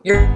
You're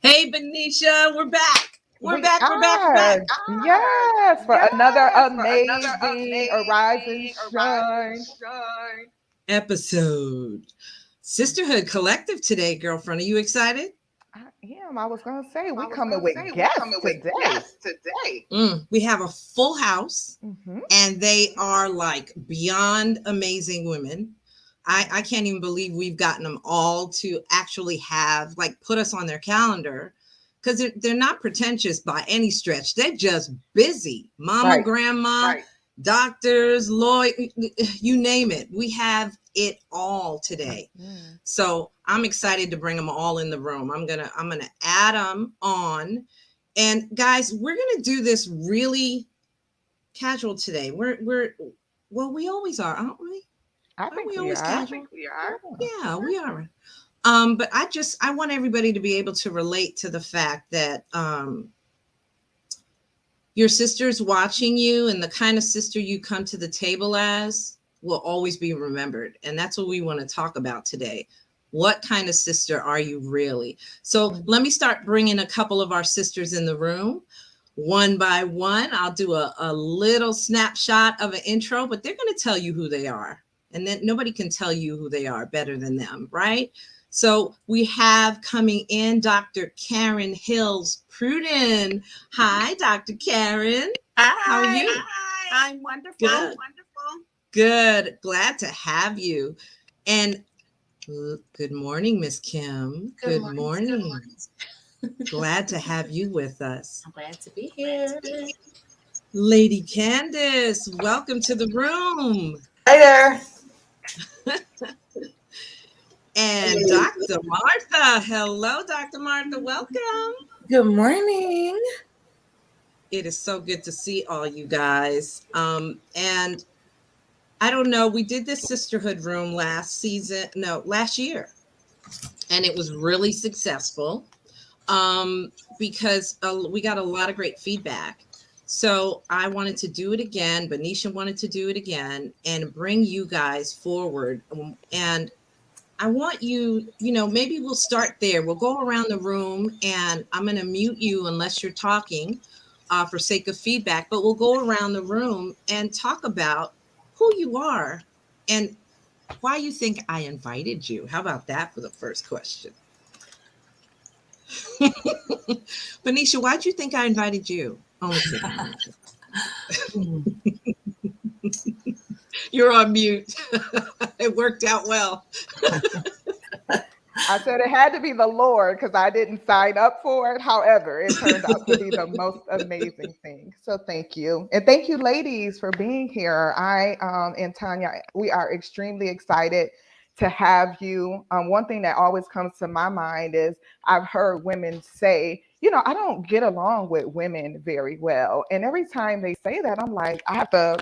Hey, Benicia, we're back. We're We back. We're back. We're are. back. Yes, for another Yes, for another amazing Arise and amazing Arise and Shine. Shine episode. Sisterhood Collective today, girlfriend. Are you excited? I am. I was going to say, we I was coming going to with say, we guests coming with today. guests today. We have a full house, Mm-hmm. and they are like beyond amazing women. I can't even believe we've gotten them all to actually have, like, put us on their calendar, because they're not pretentious by any stretch. They're just busy. Mama, Right. grandma, doctors, lawyer, you name it. We have it all today. Mm. So I'm excited to bring them all in the room. I'm gonna add them on. And guys, we're gonna do this really casual today. Well, we always are, aren't we? I Aren't think we we always are. casual? Yeah. Yeah, we are. But I want everybody to be able to relate to the fact that your sister's watching you, and the kind of sister you come to the table as will always be remembered. And that's what we want to talk about today. What kind of sister are you really? So let me start bringing a couple of our sisters in the room. One by one, I'll do a little snapshot of an intro, but they're going to tell you who they are. And then nobody can tell you who they are better than them, right? So we have coming in DrKaren Hills Pruden. Hi, DrKaren. Hi. How are you? Hi. I'm wonderful. Good. Good. Glad to have you. And good morning, Miss Kim. Good morning. Glad to have you with us. I'm glad to be here. Lady Candice, welcome to the room. Hi there. And Dr. Martha. Hello, Dr. Martha. Welcome. Good morning. It is so good to see all you guys. And I don't know, we did this sisterhood room last year. And it was really successful because we got a lot of great feedback. So I wanted to do it again. Benicia wanted to do it again and bring you guys forward. And I want you, maybe we'll start there. We'll go around the room, and I'm going to mute you unless you're talking for sake of feedback. But we'll go around the room and talk about who you are and why you think I invited you. How about that for the first question? Benicia, why'd you think I invited you? Oh, you're on mute. It worked out well. I said it had to be the Lord because I didn't sign up for it. However, it turned out to be the most amazing thing. So thank you. And thank you, ladies, for being here. I and Tanya, we are extremely excited to have you. One thing that always comes to my mind is I've heard women say, I don't get along with women very well. And every time they say that, I'm like, I have to,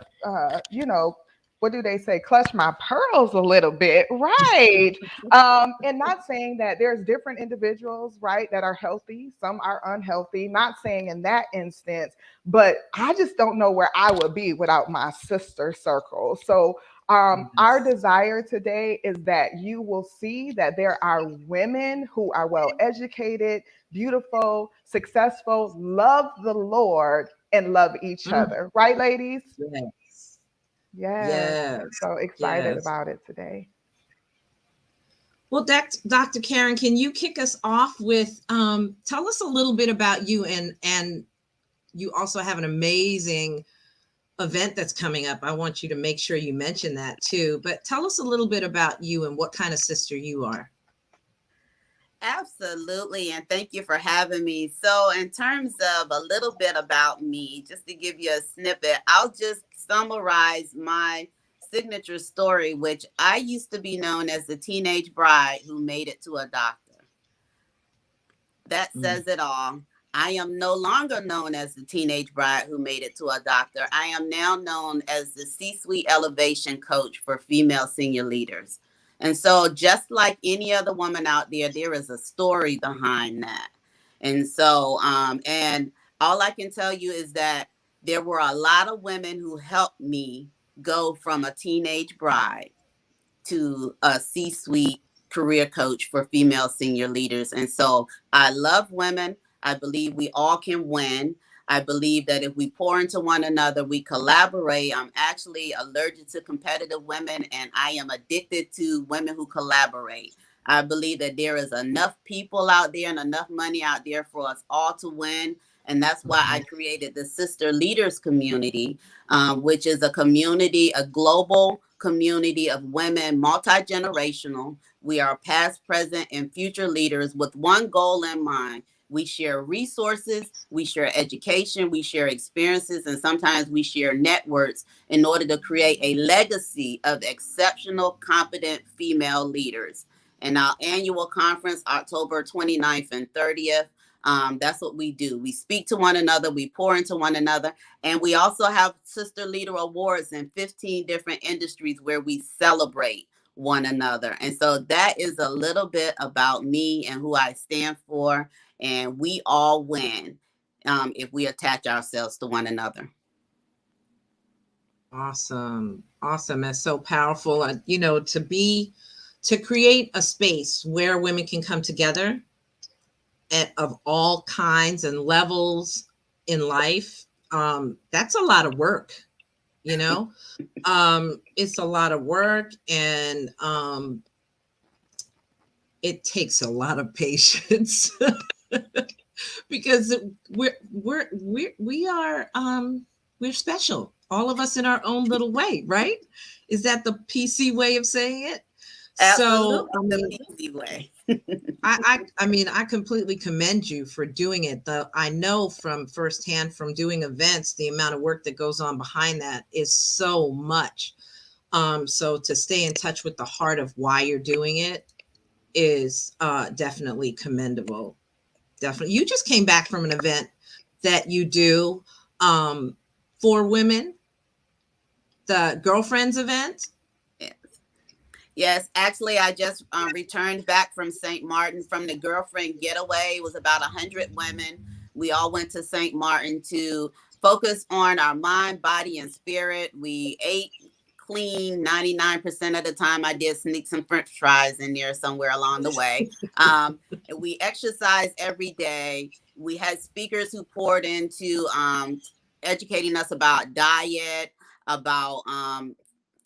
what do they say? Clutch my pearls a little bit, right? And not saying that there's different individuals, right, that are healthy. Some are unhealthy. Not saying in that instance, but I just don't know where I would be without my sister circle. So our desire today is that you will see that there are women who are well educated, beautiful, successful, love the Lord, and love each other. Right, ladies? Yes. Yes. Yes. So excited Yes. about it today. Well, Dr. Karen, can you kick us off with tell us a little bit about you, and you also have an amazing event that's coming up. I want you to make sure you mention that too. But tell us a little bit about you and what kind of sister you are. Absolutely. And thank you for having me. So, in terms of a little bit about me, just to give you a snippet, I'll just summarize my signature story, which I used to be known as the teenage bride who made it to a doctor. That says it all. I am no longer known as the teenage bride who made it to a doctor. I am now known as the C-suite elevation coach for female senior leaders. And so just like any other woman out there, there is a story behind that. And so, and all I can tell you is that there were a lot of women who helped me go from a teenage bride to a C-suite career coach for female senior leaders. And so I love women. I believe we all can win. I believe that if we pour into one another, we collaborate. I'm actually allergic to competitive women, and I am addicted to women who collaborate. I believe that there is enough people out there and enough money out there for us all to win. And that's why I created the Sister Leaders Community, which is a community, a global community of women, multi-generational. We are past, present, and future leaders with one goal in mind. We share resources, we share education, we share experiences, and sometimes we share networks in order to create a legacy of exceptional, competent female leaders. And our annual conference, October 29th and 30th, that's what we do. We speak to one another, we pour into one another, and we also have Sister Leader Awards in 15 different industries where we celebrate one another. And so that is a little bit about me and who I stand for. And we all win if we attach ourselves to one another. Awesome. Awesome. That's so powerful. To create a space where women can come together of all kinds and levels in life. That's a lot of work, it's a lot of work, and it takes a lot of patience because we're special, all of us in our own little way, right? Is that the PC way of saying it? Absolutely, the PC way. I completely commend you for doing it. I know from firsthand from doing events, the amount of work that goes on behind that is so much. So to stay in touch with the heart of why you're doing it is definitely commendable. Definitely. You just came back from an event that you do for women, the Girlfriends event. Yes, actually, I just returned back from St. Martin from the Girlfriend Getaway. It was about 100 women. We all went to St. Martin to focus on our mind, body, and spirit. We ate clean 99% of the time. I did sneak some French fries in there somewhere along the way. We exercised every day. We had speakers who poured into educating us about diet, about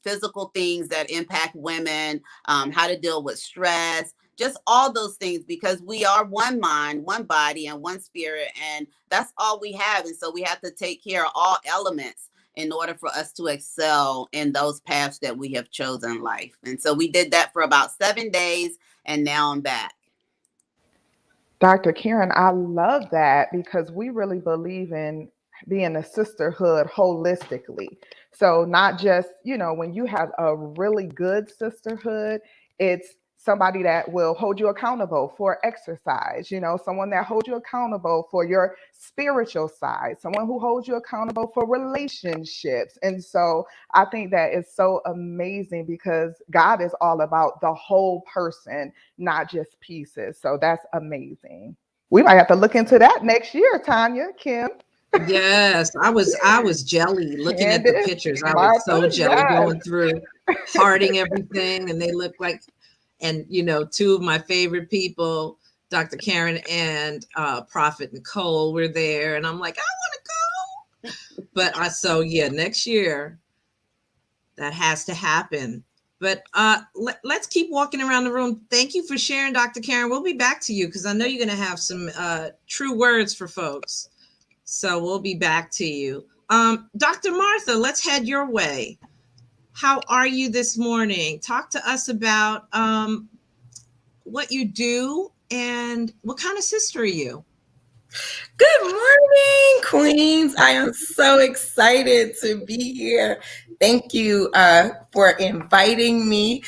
physical things that impact women, how to deal with stress, just all those things, because we are one mind, one body, and one spirit, and that's all we have. And so we have to take care of all elements in order for us to excel in those paths that we have chosen in life. And so we did that for about 7 days, and now I'm back. Dr. Karen, I love that because we really believe in being a sisterhood holistically. So not just, when you have a really good sisterhood, it's somebody that will hold you accountable for exercise, someone that holds you accountable for your spiritual side, someone who holds you accountable for relationships. And so I think that is so amazing because God is all about the whole person, not just pieces. So that's amazing. We might have to look into that next year, Tanya, Kim. Yes, I was jelly looking at the pictures. I was so jelly going through, hearting everything, and they look like, and two of my favorite people, Dr. Karen and Prophet Nicole, were there, and I'm like, I want to go. But next year that has to happen. But let's keep walking around the room. Thank you for sharing, Dr. Karen. We'll be back to you because I know you're going to have some true words for folks. So we'll be back to you. Dr. Martha, let's head your way. How are you this morning? Talk to us about what you do and what kind of sister are you? Good morning, Queens. I am so excited to be here. Thank you for inviting me.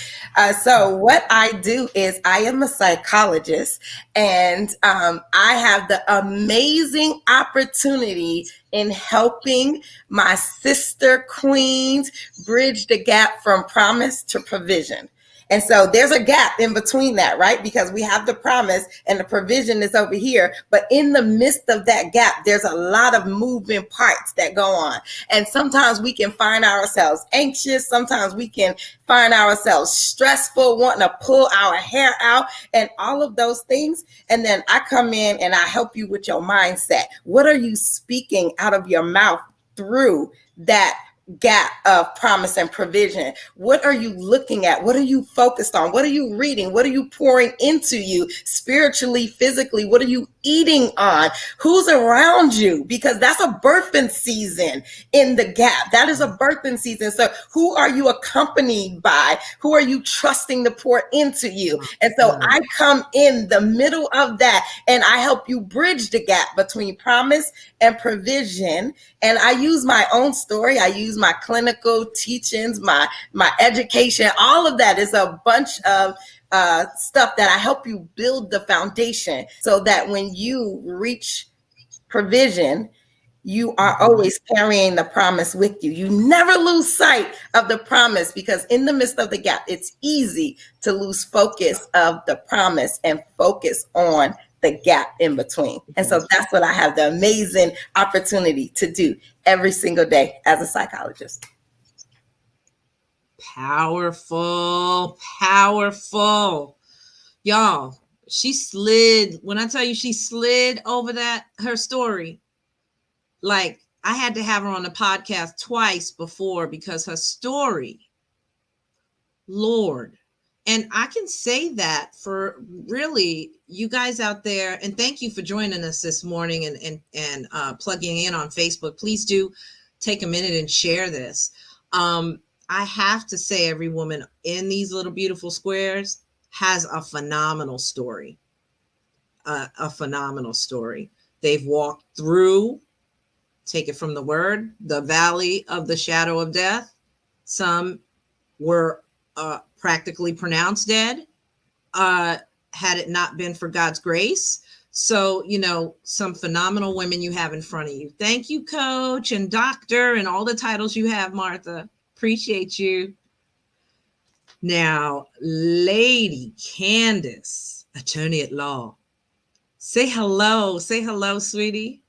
So what I do is I am a psychologist, and I have the amazing opportunity in helping my sister queens bridge the gap from promise to provision. And so there's a gap in between that, right? Because we have the promise and the provision is over here. But in the midst of that gap, there's a lot of moving parts that go on. And sometimes we can find ourselves anxious. Sometimes we can find ourselves stressful, wanting to pull our hair out and all of those things. And then I come in and I help you with your mindset. What are you speaking out of your mouth through that gap of promise and provision? What are you looking at? What are you focused on? What are you reading? What are you pouring into you spiritually, physically? What are you eating on? Who's around you? Because that's a birthing season in the gap. That is a birthing season. So who are you accompanied by? Who are you trusting to pour into you? And so I come in the middle of that and I help you bridge the gap between promise and provision. And I use my own story. I use my clinical teachings, my education. All of that is a bunch of stuff that I help you build the foundation so that when you reach provision, you are always carrying the promise with you. You never lose sight of the promise, because in the midst of the gap, it's easy to lose focus of the promise and focus on the gap in between. And so that's what I have the amazing opportunity to do every single day as a psychologist. Powerful, powerful. Y'all, she slid. When I tell you she slid over her story, like I had to have her on the podcast twice before because her story, Lord. And I can say that for really you guys out there, and thank you for joining us this morning and plugging in on Facebook. Please do take a minute and share this. I have to say, every woman in these little beautiful squares has a phenomenal story. A phenomenal story. They've walked through, take it from the word, the valley of the shadow of death. Some were practically pronounced dead, had it not been for God's grace. So, some phenomenal women you have in front of you. Thank you, coach and doctor and all the titles you have, Martha. Appreciate you. Now, Lady Candice, attorney at law. Say hello. Say hello, sweetie.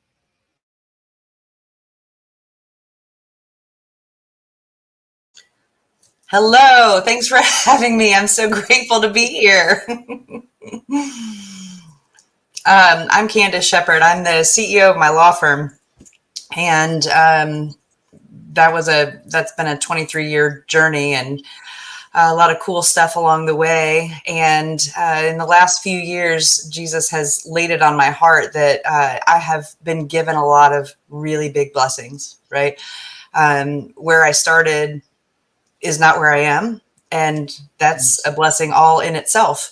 Hello, thanks for having me. I'm so grateful to be here. I'm Candice Shepard. I'm the CEO of my law firm, and that's been a 23-year journey and a lot of cool stuff along the way. And in the last few years, Jesus has laid it on my heart that I have been given a lot of really big blessings, right? Where I started is not where I am. And that's a blessing all in itself.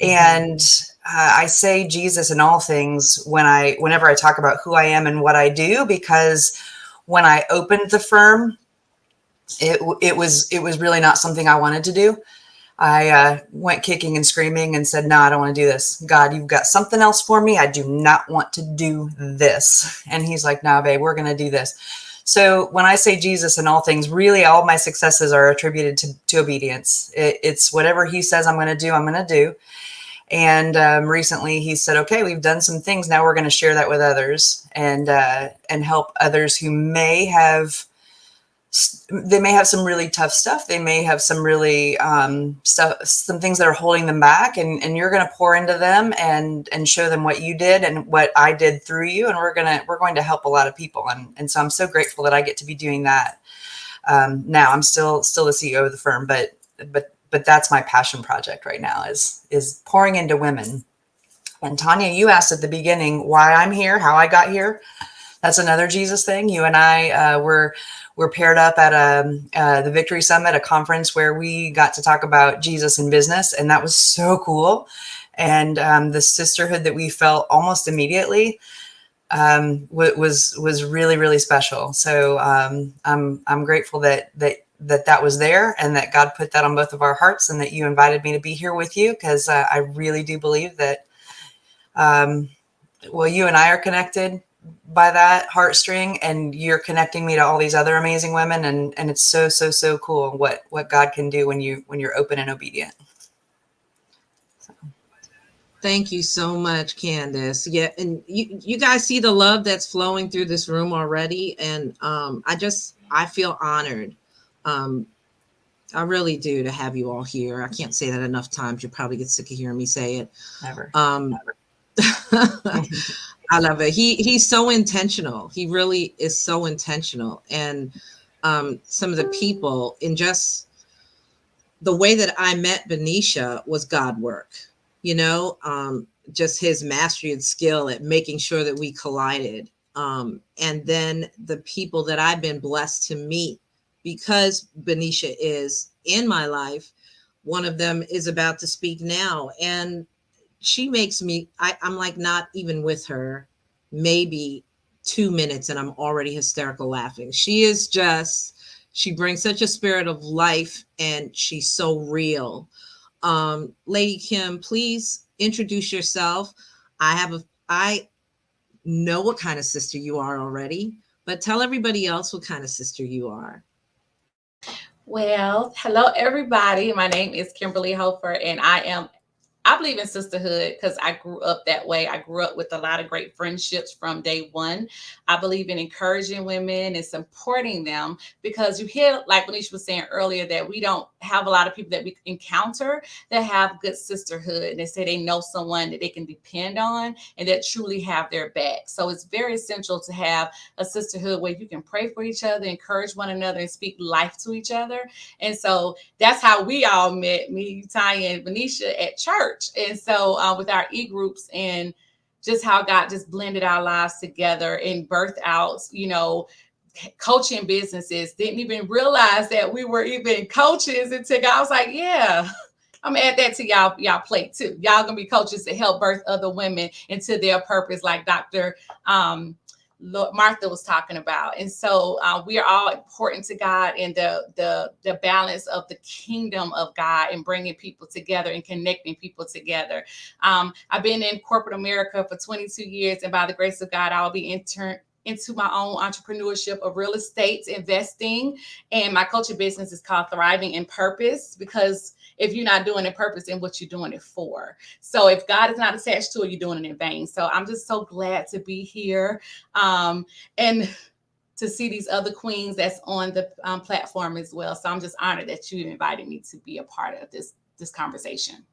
And I say Jesus in all things whenever I talk about who I am and what I do, because when I opened the firm, it was really not something I wanted to do. I went kicking and screaming and said, no, I don't want to do this. God, you've got something else for me. I do not want to do this. And he's like, no, babe, we're going to do this. So when I say Jesus in all things, really all my successes are attributed to obedience. It's whatever he says I'm going to do. And recently he said, okay, we've done some things. Now we're going to share that with others and help others who may have some really tough stuff. They may have some really some things that are holding them back, and you're going to pour into them and show them what you did and what I did through you. And we're going to help a lot of people. And so I'm so grateful that I get to be doing that. Now I'm still the CEO of the firm, but but that's my passion project right now is pouring into women. And Tanya, you asked at the beginning why I'm here, how I got here. That's another Jesus thing. You and I were paired up at the Victory Summit, a conference where we got to talk about Jesus in business, and that was so cool. And the sisterhood that we felt almost immediately was really, really special. So I'm grateful that was there, and that God put that on both of our hearts, and that you invited me to be here with you, because I really do believe that well, you and I are connected by that heartstring, and you're connecting me to all these other amazing women, and it's so cool what God can do when you're open and obedient. So. Thank you so much, Candice. Yeah, and you guys see the love that's flowing through this room already, and I feel honored. I really do, to have you all here. I can't say that enough times. You probably get sick of hearing me say it. Never. I love it. He's so intentional. He really is so intentional. And some of the people, in just the way that I met Benicia, was God work, just his mastery and skill at making sure that we collided. And then the people that I've been blessed to meet, because Benicia is in my life. One of them is about to speak now, and she makes me, I'm like not even with her maybe 2 minutes and I'm already hysterical laughing. She brings such a spirit of life, and she's so real. Lady Kim, please introduce yourself. I know what kind of sister you are already, but tell everybody else what kind of sister you are. Well, hello everybody. My name is Kimberly Hoefer, and I believe in sisterhood because I grew up that way. I grew up with a lot of great friendships from day one. I believe in encouraging women and supporting them, because you hear, like Benicia was saying earlier, that we don't have a lot of people that we encounter that have good sisterhood, and they say they know someone that they can depend on and that truly have their back. So it's very essential to have a sisterhood where you can pray for each other, encourage one another, and speak life to each other. And so that's how we all met, me, Tanya, and Benicia, at church. And so with our e-groups, and just how God just blended our lives together and birthed out, coaching businesses. Didn't even realize that we were even coaches until I was like, yeah, I'm gonna add that to y'all plate too. Y'all gonna be coaches to help birth other women into their purpose, like Dr. Martha was talking about. And so we are all important to God, and the balance of the kingdom of God, and bringing people together and connecting people together. I've been in corporate America for 22 years, and by the grace of God, I'll be into my own entrepreneurship of real estate investing. And my coaching business is called Thriving in Purpose, because if you're not doing it purpose, then what you're doing it for. So if God is not attached to it, you're doing it in vain. So I'm just so glad to be here, and to see these other queens that's on the platform as well. So I'm just honored that you invited me to be a part of this conversation.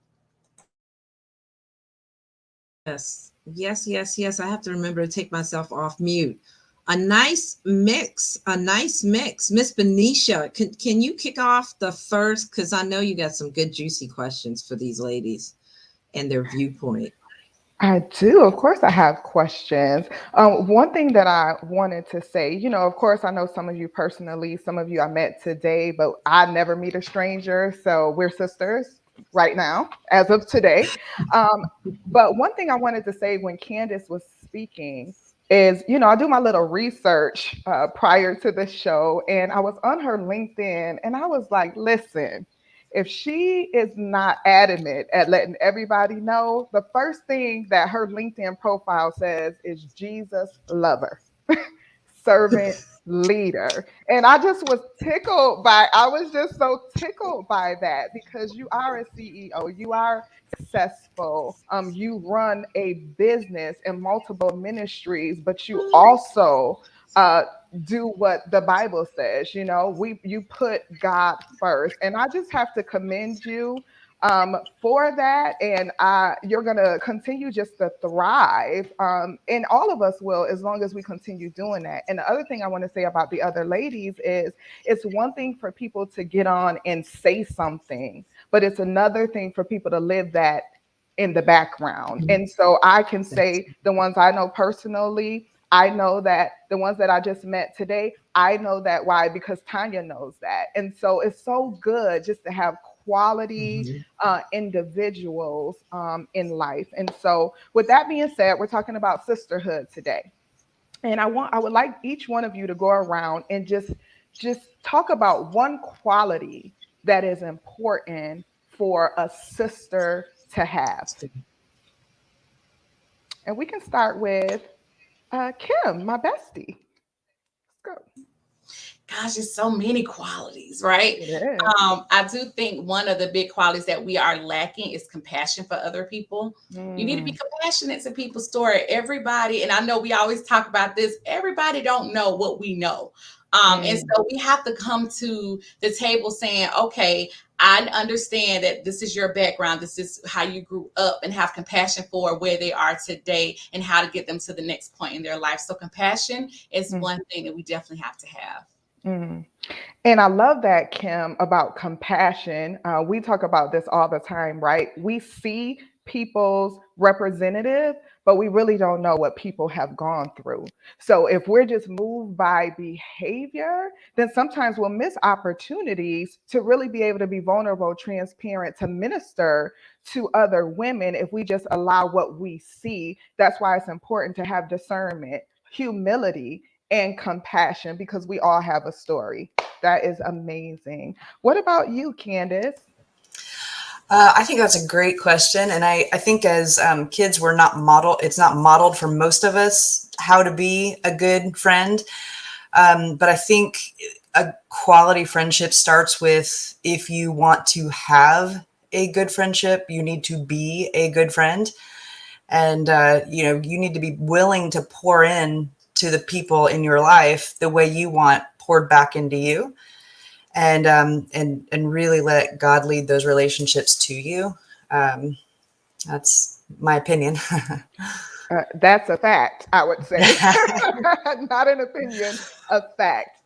Yes. I have to remember to take myself off mute. A nice mix. Miss Benicia, can you kick off the first? Because I know you got some good juicy questions for these ladies and their viewpoint. I do. Of course, I have questions. One thing that I wanted to say, of course, I know some of you personally, some of you I met today, but I never meet a stranger. So we're sisters right now, as of today. But one thing I wanted to say when Candice was speaking is, I do my little research prior to the show, and I was on her LinkedIn, and I was like, listen, if she is not adamant at letting everybody know, the first thing that her LinkedIn profile says is Jesus lover, servant leader. And I just was I was just so tickled by that, because you are a CEO, you are successful, you run a business and multiple ministries, but you also do what the Bible says. You put God first, and I just have to commend you for that. And you're going to continue just to thrive. And all of us will, as long as we continue doing that. And the other thing I want to say about the other ladies is it's one thing for people to get on and say something, but it's another thing for people to live that in the background. And so I can say the ones I know personally, I know that the ones that I just met today, I know that. Why? Because Tanya knows that. And so it's so good just to have quality individuals in life. And so with that being said, we're talking about sisterhood today. And I would like each one of you to go around and just talk about one quality that is important for a sister to have. And we can start with Kim, my bestie. Let's go. Gosh, there's so many qualities, right? It is. I do think one of the big qualities that we are lacking is compassion for other people. You need to be compassionate to people's story. Everybody, and I know we always talk about this, everybody don't know what we know. And so we have to come to the table saying, okay, I understand that this is your background. This is how you grew up, and have compassion for where they are today and how to get them to the next point in their life. So compassion is one thing that we definitely have to have. And I love that, Kim, about compassion. We talk about this all the time, right? We see people's representative, but we really don't know what people have gone through. So if we're just moved by behavior, then sometimes we'll miss opportunities to really be able to be vulnerable, transparent, to minister to other women if we just allow what we see. That's why it's important to have discernment, humility, and compassion, because we all have a story. That is amazing. What about you, Candice? I think that's a great question. And I think as kids, it's not modeled for most of us how to be a good friend. But I think a quality friendship starts with, if you want to have a good friendship, you need to be a good friend. And, you need to be willing to pour in to the people in your life the way you want poured back into you, and really let God lead those relationships to you. That's my opinion. That's a fact, I would say. Not an opinion, a fact.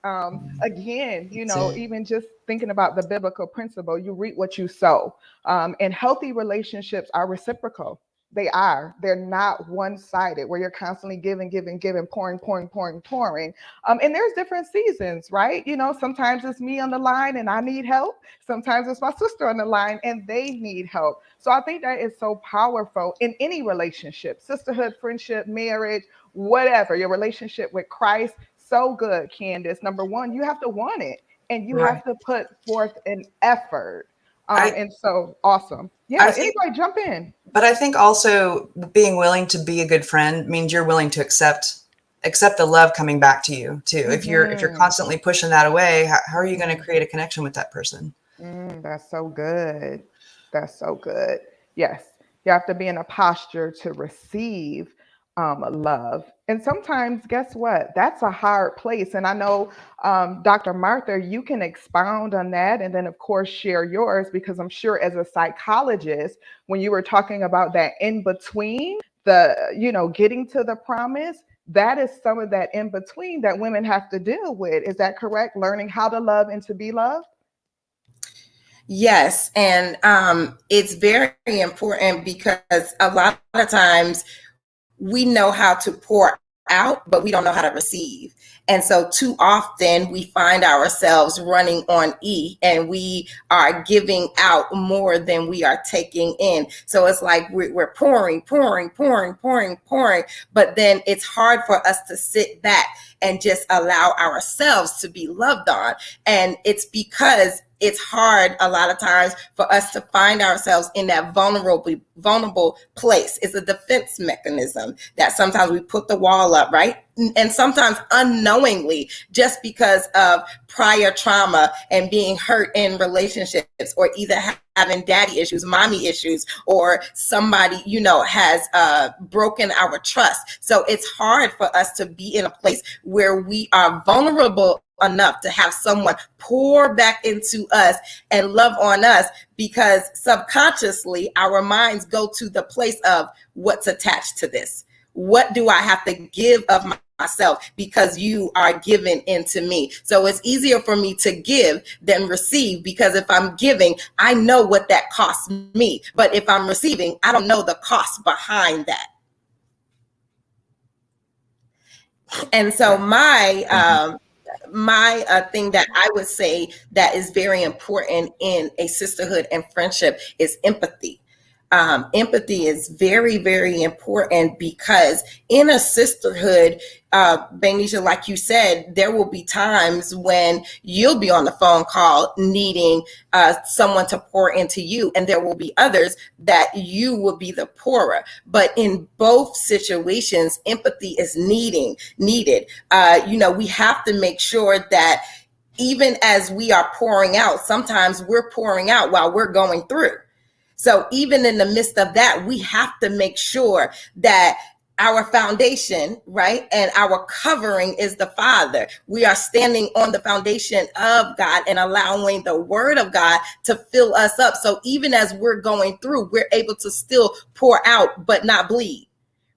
Again, even just thinking about the biblical principle, you reap what you sow. And healthy relationships are reciprocal. They are. They're not one-sided, where you're constantly giving, pouring. And there's different seasons, right? Sometimes it's me on the line and I need help. Sometimes it's my sister on the line and they need help. So I think that is so powerful in any relationship, sisterhood, friendship, marriage, whatever, your relationship with Christ. So good, Candice. Number one, you have to want it, and you have to put forth an effort. And so awesome. Yeah, anybody jump in. But I think also being willing to be a good friend means you're willing to accept the love coming back to you too. If you're constantly pushing that away, how are you going to create a connection with that person? That's so good. That's so good. Yes, you have to be in a posture to receive love. And sometimes, guess what? That's a hard place. And I know, Dr. Martha, you can expound on that, and then, of course, share yours, because I'm sure as a psychologist, when you were talking about that in between, getting to the promise, that is some of that in between that women have to deal with. Is that correct? Learning how to love and to be loved? Yes. And it's very important, because a lot of times we know how to pour out, but we don't know how to receive. And so too often we find ourselves running on E, and we are giving out more than we are taking in. So it's like we're pouring, but then it's hard for us to sit back and just allow ourselves to be loved on. And it's because it's hard a lot of times for us to find ourselves in that vulnerable place. It's a defense mechanism that sometimes we put the wall up, right? And sometimes unknowingly, just because of prior trauma and being hurt in relationships, or either having daddy issues, mommy issues, or somebody, has broken our trust. So it's hard for us to be in a place where we are vulnerable enough to have someone pour back into us and love on us, because subconsciously our minds go to the place of what's attached to this. What do I have to give of myself because you are given into me? So it's easier for me to give than receive, because if I'm giving, I know what that costs me. But if I'm receiving, I don't know the cost behind that. And so my thing that I would say that is very important in a sisterhood and friendship is empathy. Empathy is very, very important, because in a sisterhood, Benisha, like you said, there will be times when you'll be on the phone call needing someone to pour into you, and there will be others that you will be the pourer. But in both situations, empathy is needed. We have to make sure that even as we are pouring out, sometimes we're pouring out while we're going through. So even in the midst of that, we have to make sure that our foundation, right, and our covering is the Father. We are standing on the foundation of God and allowing the Word of God to fill us up. So even as we're going through, we're able to still pour out, but not bleed.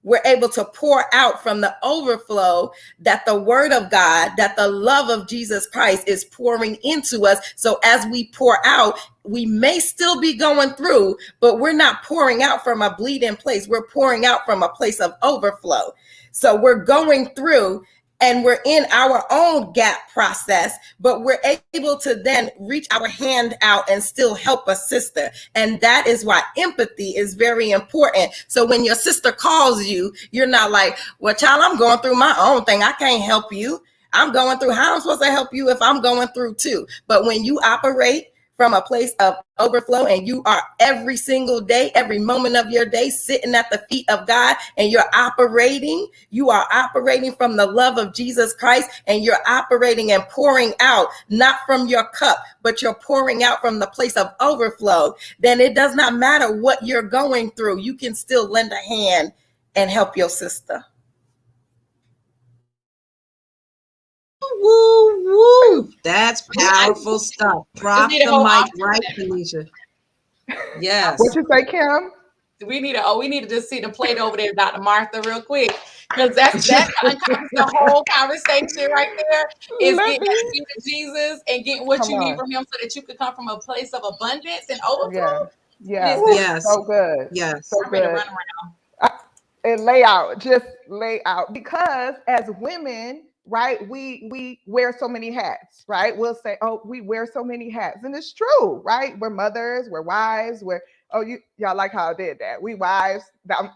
We're able to pour out from the overflow that the Word of God, that the love of Jesus Christ is pouring into us. So as we pour out, we may still be going through, but we're not pouring out from a bleeding place. We're pouring out from a place of overflow. So we're going through and we're in our own gap process, but we're able to then reach our hand out and still help a sister. And that is why empathy is very important. So when your sister calls you, you're not like, well, child, I'm going through my own thing. I can't help you. I'm going through, how am I supposed to help you if I'm going through too? But when you operate from a place of overflow, and you are every single day, every moment of your day sitting at the feet of God, and you are operating from the love of Jesus Christ, and you're operating and pouring out, not from your cup, but you're pouring out from the place of overflow, then it does not matter what you're going through. You can still lend a hand and help your sister. Woo, woo. That's powerful stuff. Drop the mic right, Tanisha. Yes. What you say, Kim? We need to just see the plate over there, Dr. Martha, real quick, because that's the whole conversation right there. Is getting to Jesus and getting what you need from Him, so that you could come from a place of abundance and overflow. Yes. So good. Yes. So good. Run around. And lay out, because as women, right, we wear so many hats, right? We'll say, oh, we wear so many hats, and it's true, right? We're mothers, we're wives, y'all like how I did that. We wives.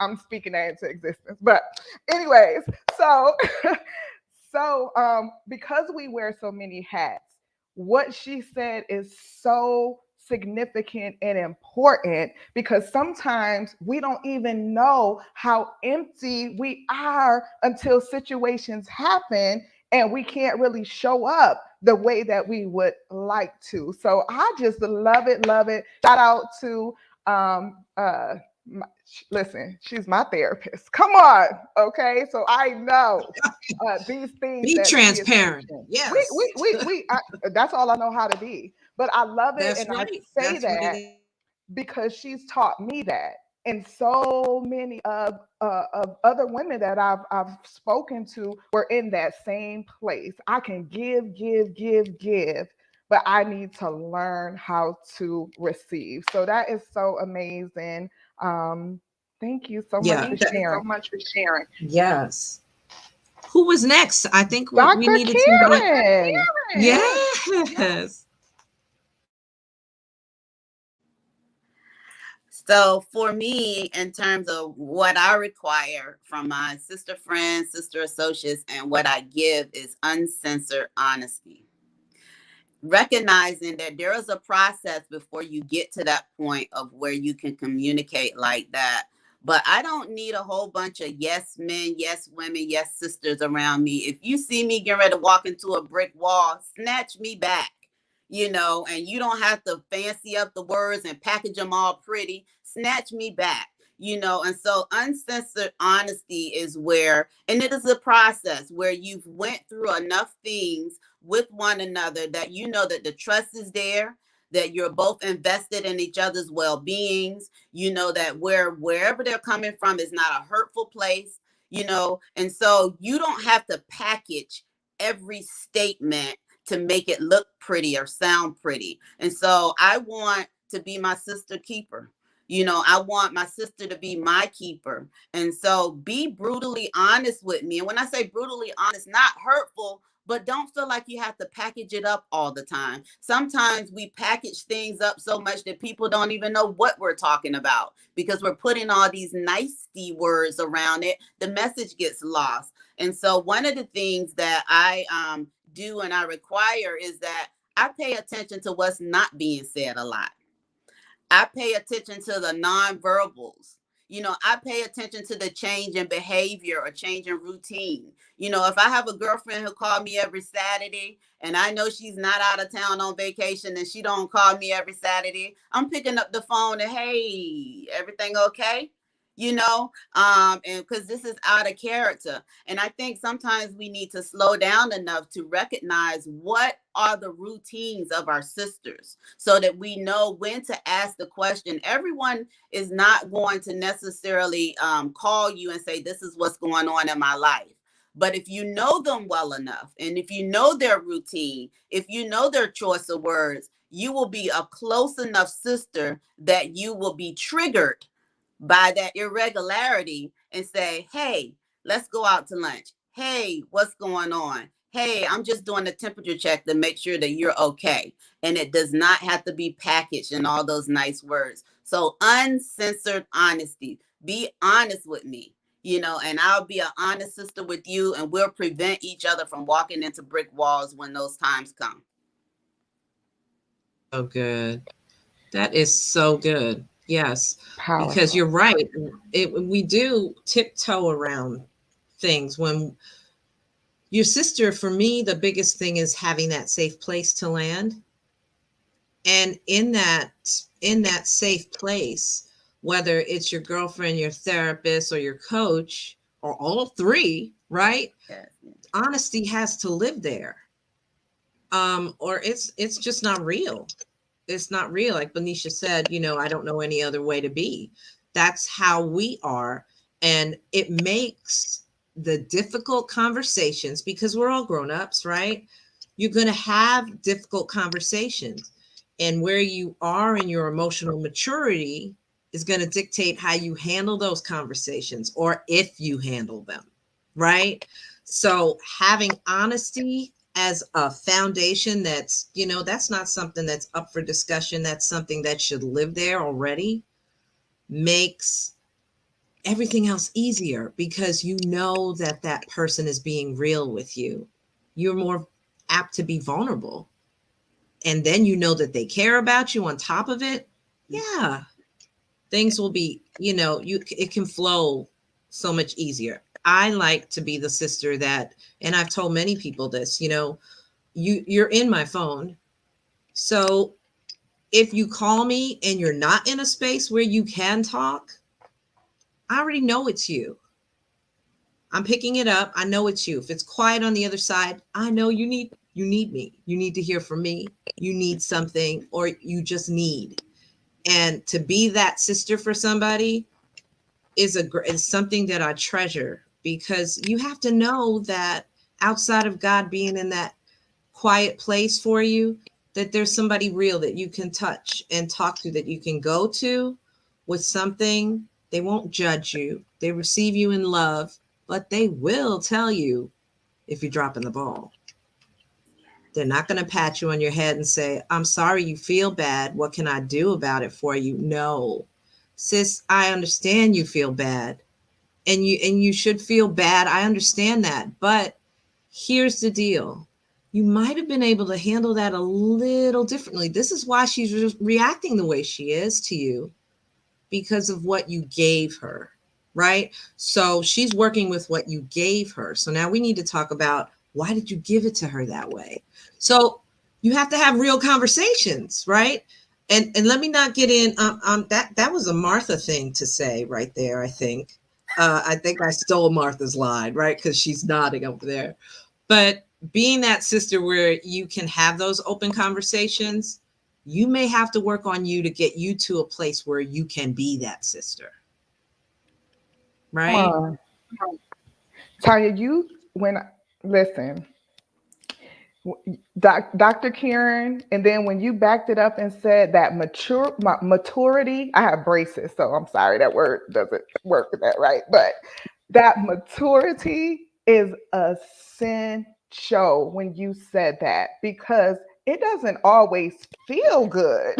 I'm speaking that into existence. But anyways, so because we wear so many hats, what she said is so significant and important, because sometimes we don't even know how empty we are until situations happen and we can't really show up the way that we would like to. So I just love it. Shout out to listen, she's my therapist. Come on, okay? So I know these things. Be transparent. Yes, we that's all I know how to be. But I love it, and right. I say that because she's taught me that, and so many of other women that I've spoken to were in that same place. I can give, but I need to learn how to receive. So that is so amazing. Thank you so much for sharing. Yes. Who was next? I think we needed DrKaren. Yes. So for me, in terms of what I require from my sister friends, sister associates, and what I give is uncensored honesty. Recognizing that there is a process before you get to that point of where you can communicate like that. But I don't need a whole bunch of yes men, yes women, yes sisters around me. If you see me getting ready to walk into a brick wall, snatch me back, and you don't have to fancy up the words and package them all pretty. Snatch me back, and so uncensored honesty is where, and it is a process where you've went through enough things with one another, that you know that the trust is there, that you're both invested in each other's well-beings, you know that wherever they're coming from is not a hurtful place, you know, and so you don't have to package every statement to make it look pretty or sound pretty. And so I want to be my sister keeper. You know, I want my sister to be my keeper. And so be brutally honest with me. And when I say brutally honest, not hurtful, but don't feel like you have to package it up all the time. Sometimes we package things up so much that people don't even know what we're talking about because we're putting all these nicety words around it. The message gets lost. And so one of the things that I do and I require is that I pay attention to what's not being said a lot. I pay attention to the nonverbals. You know, I pay attention to the change in behavior or change in routine. You know, if I have a girlfriend who calls me every Saturday and I know she's not out of town on vacation and she don't call me every Saturday, I'm picking up the phone and, hey, everything okay? You know, and because this is out of character. And I think sometimes we need to slow down enough to recognize what are the routines of our sisters so that we know when to ask the question. Everyone is not going to necessarily call you and say, this is what's going on in my life. But if you know them well enough, and if you know their routine, if you know their choice of words, you will be a close enough sister that you will be triggered by that irregularity and say, hey, let's go out to lunch. Hey, what's going on? Hey, I'm just doing a temperature check to make sure that you're okay. And it does not have to be packaged in all those nice words. So uncensored honesty. Be honest with me, you know, and I'll be an honest sister with you, and we'll prevent each other from walking into brick walls when those times come. Oh, good. That is so good. Yes, Powerful. because you're right. We do tiptoe around things when your sister, for me, the biggest thing is having that safe place to land. And in that safe place, whether it's your girlfriend, your therapist, or your coach, or all three, right? Yes. Honesty has to live there. Or it's just not real. It's not real. Like Benicia said, you know, I don't know any other way to be. That's how we are. And it makes the difficult conversations, because we're all grown-ups, right? You're going to have difficult conversations. And where you are in your emotional maturity is going to dictate how you handle those conversations, or if you handle them, right? So having honesty as a foundation, that's, you know, that's not something that's up for discussion. That's something that should live there already, makes everything else easier, because you know that that person is being real with you. You're more apt to be vulnerable. And then you know that they care about you on top of it. Yeah. Things will be, you know, it can flow so much easier. I like to be the sister that, and I've told many people this, you know, you're in my phone. So if you call me and you're not in a space where you can talk, I already know it's you. I'm picking it up. I know it's you. If it's quiet on the other side, I know you need me. You need to hear from me. You need something, or you just need. And to be that sister for somebody is something that I treasure, because you have to know that outside of God being in that quiet place for you, that there's somebody real that you can touch and talk to, that you can go to with something. They won't judge you. They receive you in love, but they will tell you if you're dropping the ball. They're not going to pat you on your head and say, I'm sorry you feel bad. What can I do about it for you? No, sis, I understand you feel bad, and you should feel bad. I understand that. But here's the deal. You might have been able to handle that a little differently. This is why she's reacting the way she is to you, because of what you gave her, right? So she's working with what you gave her. So now we need to talk about, why did you give it to her that way? So you have to have real conversations, right? And let me not get in on that. That was a Martha thing to say right there, I think. I think I stole Martha's line, right? Because she's nodding over there. But being that sister where you can have those open conversations, you may have to work on you to get you to a place where you can be that sister. Come Right? on. Tanya, listen, Dr. Karen, and then when you backed it up and said that maturity, I have braces, so I'm sorry that word doesn't work with that right, but that maturity is essential when you said that, because it doesn't always feel good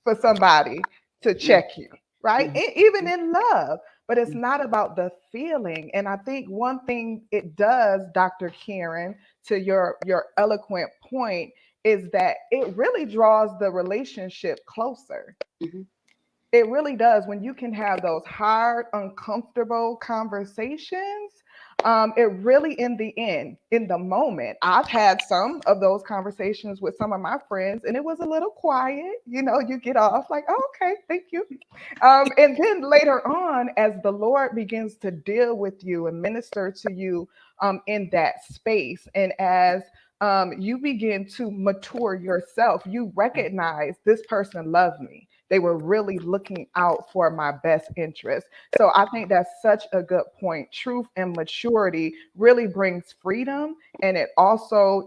for somebody to check you, right? Even in love, but it's not about the feeling. And I think one thing it does, Dr. Karen, to your eloquent point, is that it really draws the relationship closer. Mm-hmm. It really does. When you can have those hard, uncomfortable conversations, it really, in the end, in the moment, I've had some of those conversations with some of my friends, and it was a little quiet. You know, you get off like, oh, okay, thank you. And then later on, as the Lord begins to deal with you and minister to you in that space, and as you begin to mature yourself, you recognize this person loved me. They were really looking out for my best interest. So I think that's such a good point. Truth and maturity really brings freedom, and it also,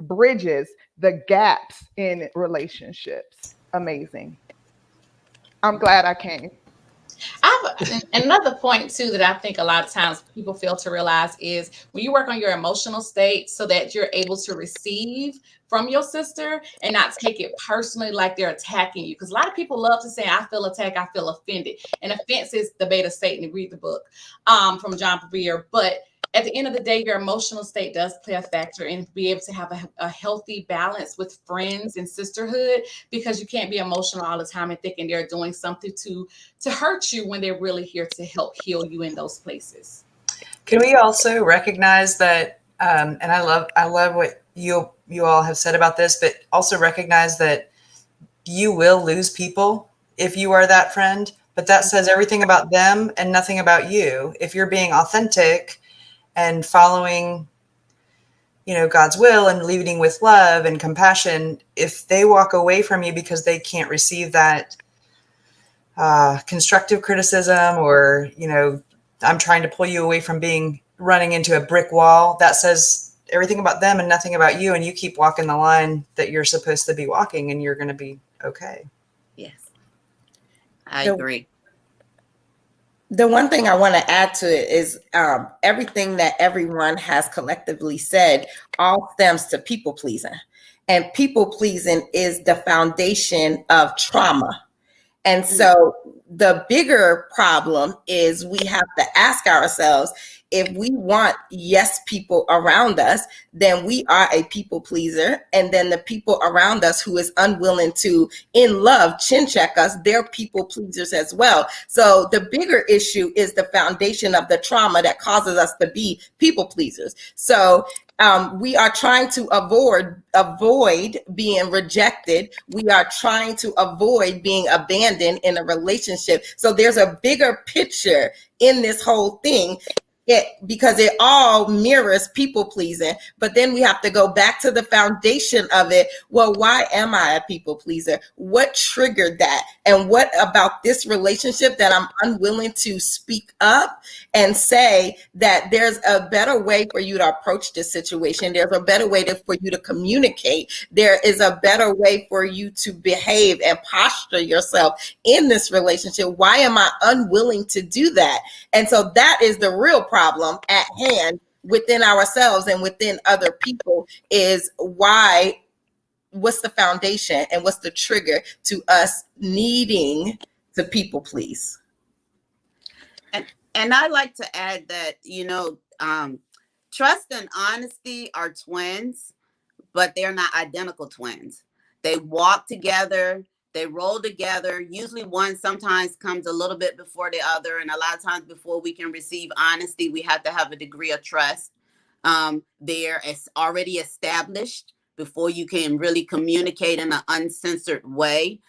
bridges the gaps in relationships. Amazing. I'm glad I came. I have another point too that I think a lot of times people fail to realize is when you work on your emotional state so that you're able to receive from your sister and not take it personally like they're attacking you. Because a lot of people love to say, I feel attacked, I feel offended. And offense is the bait of Satan. Read the book from John Bevere. But at the end of the day, your emotional state does play a factor in be able to have a healthy balance with friends and sisterhood, because you can't be emotional all the time and thinking they're doing something to hurt you when they're really here to help heal you in those places. Can we also recognize that, and I love what you all have said about this, but also recognize that you will lose people if you are that friend, but that says everything about them and nothing about you. If you're being authentic and following, God's will and leading with love and compassion, if they walk away from you because they can't receive that constructive criticism, or, I'm trying to pull you away from running into a brick wall, that says everything about them and nothing about you. And you keep walking the line that you're supposed to be walking, and you're going to be okay. Yes, I agree. The one thing I want to add to it is everything that everyone has collectively said all stems to people pleasing. And people pleasing is the foundation of trauma. And so the bigger problem is we have to ask ourselves, if we want yes people around us, then we are a people pleaser. And then the people around us who is unwilling to, in love, chin check us, they're people pleasers as well. So the bigger issue is the foundation of the trauma that causes us to be people pleasers. So we are trying to avoid being rejected. We are trying to avoid being abandoned in a relationship. So there's a bigger picture in this whole thing. Because it all mirrors people pleasing, but then we have to go back to the foundation of it. Well, why am I a people pleaser? What triggered that? And what about this relationship that I'm unwilling to speak up and say that there's a better way for you to approach this situation? There's a better way for you to communicate. There is a better way for you to behave and posture yourself in this relationship. Why am I unwilling to do that? And so that is the real problem at hand within ourselves and within other people, is what's the foundation and what's the trigger to us needing to people please? And I like to add that, trust and honesty are twins, but they're not identical twins. They walk together. They roll together. Usually one sometimes comes a little bit before the other. And a lot of times before we can receive honesty, we have to have a degree of trust there. It's already established before you can really communicate in an uncensored way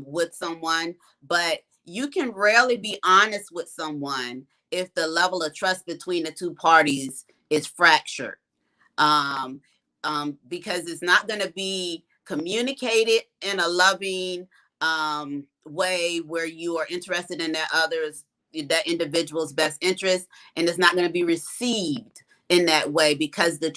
with someone. But you can rarely be honest with someone if the level of trust between the two parties is fractured. because it's not going to be communicated in a loving way where you are interested in that individual's best interest, and it's not going to be received in that way, because the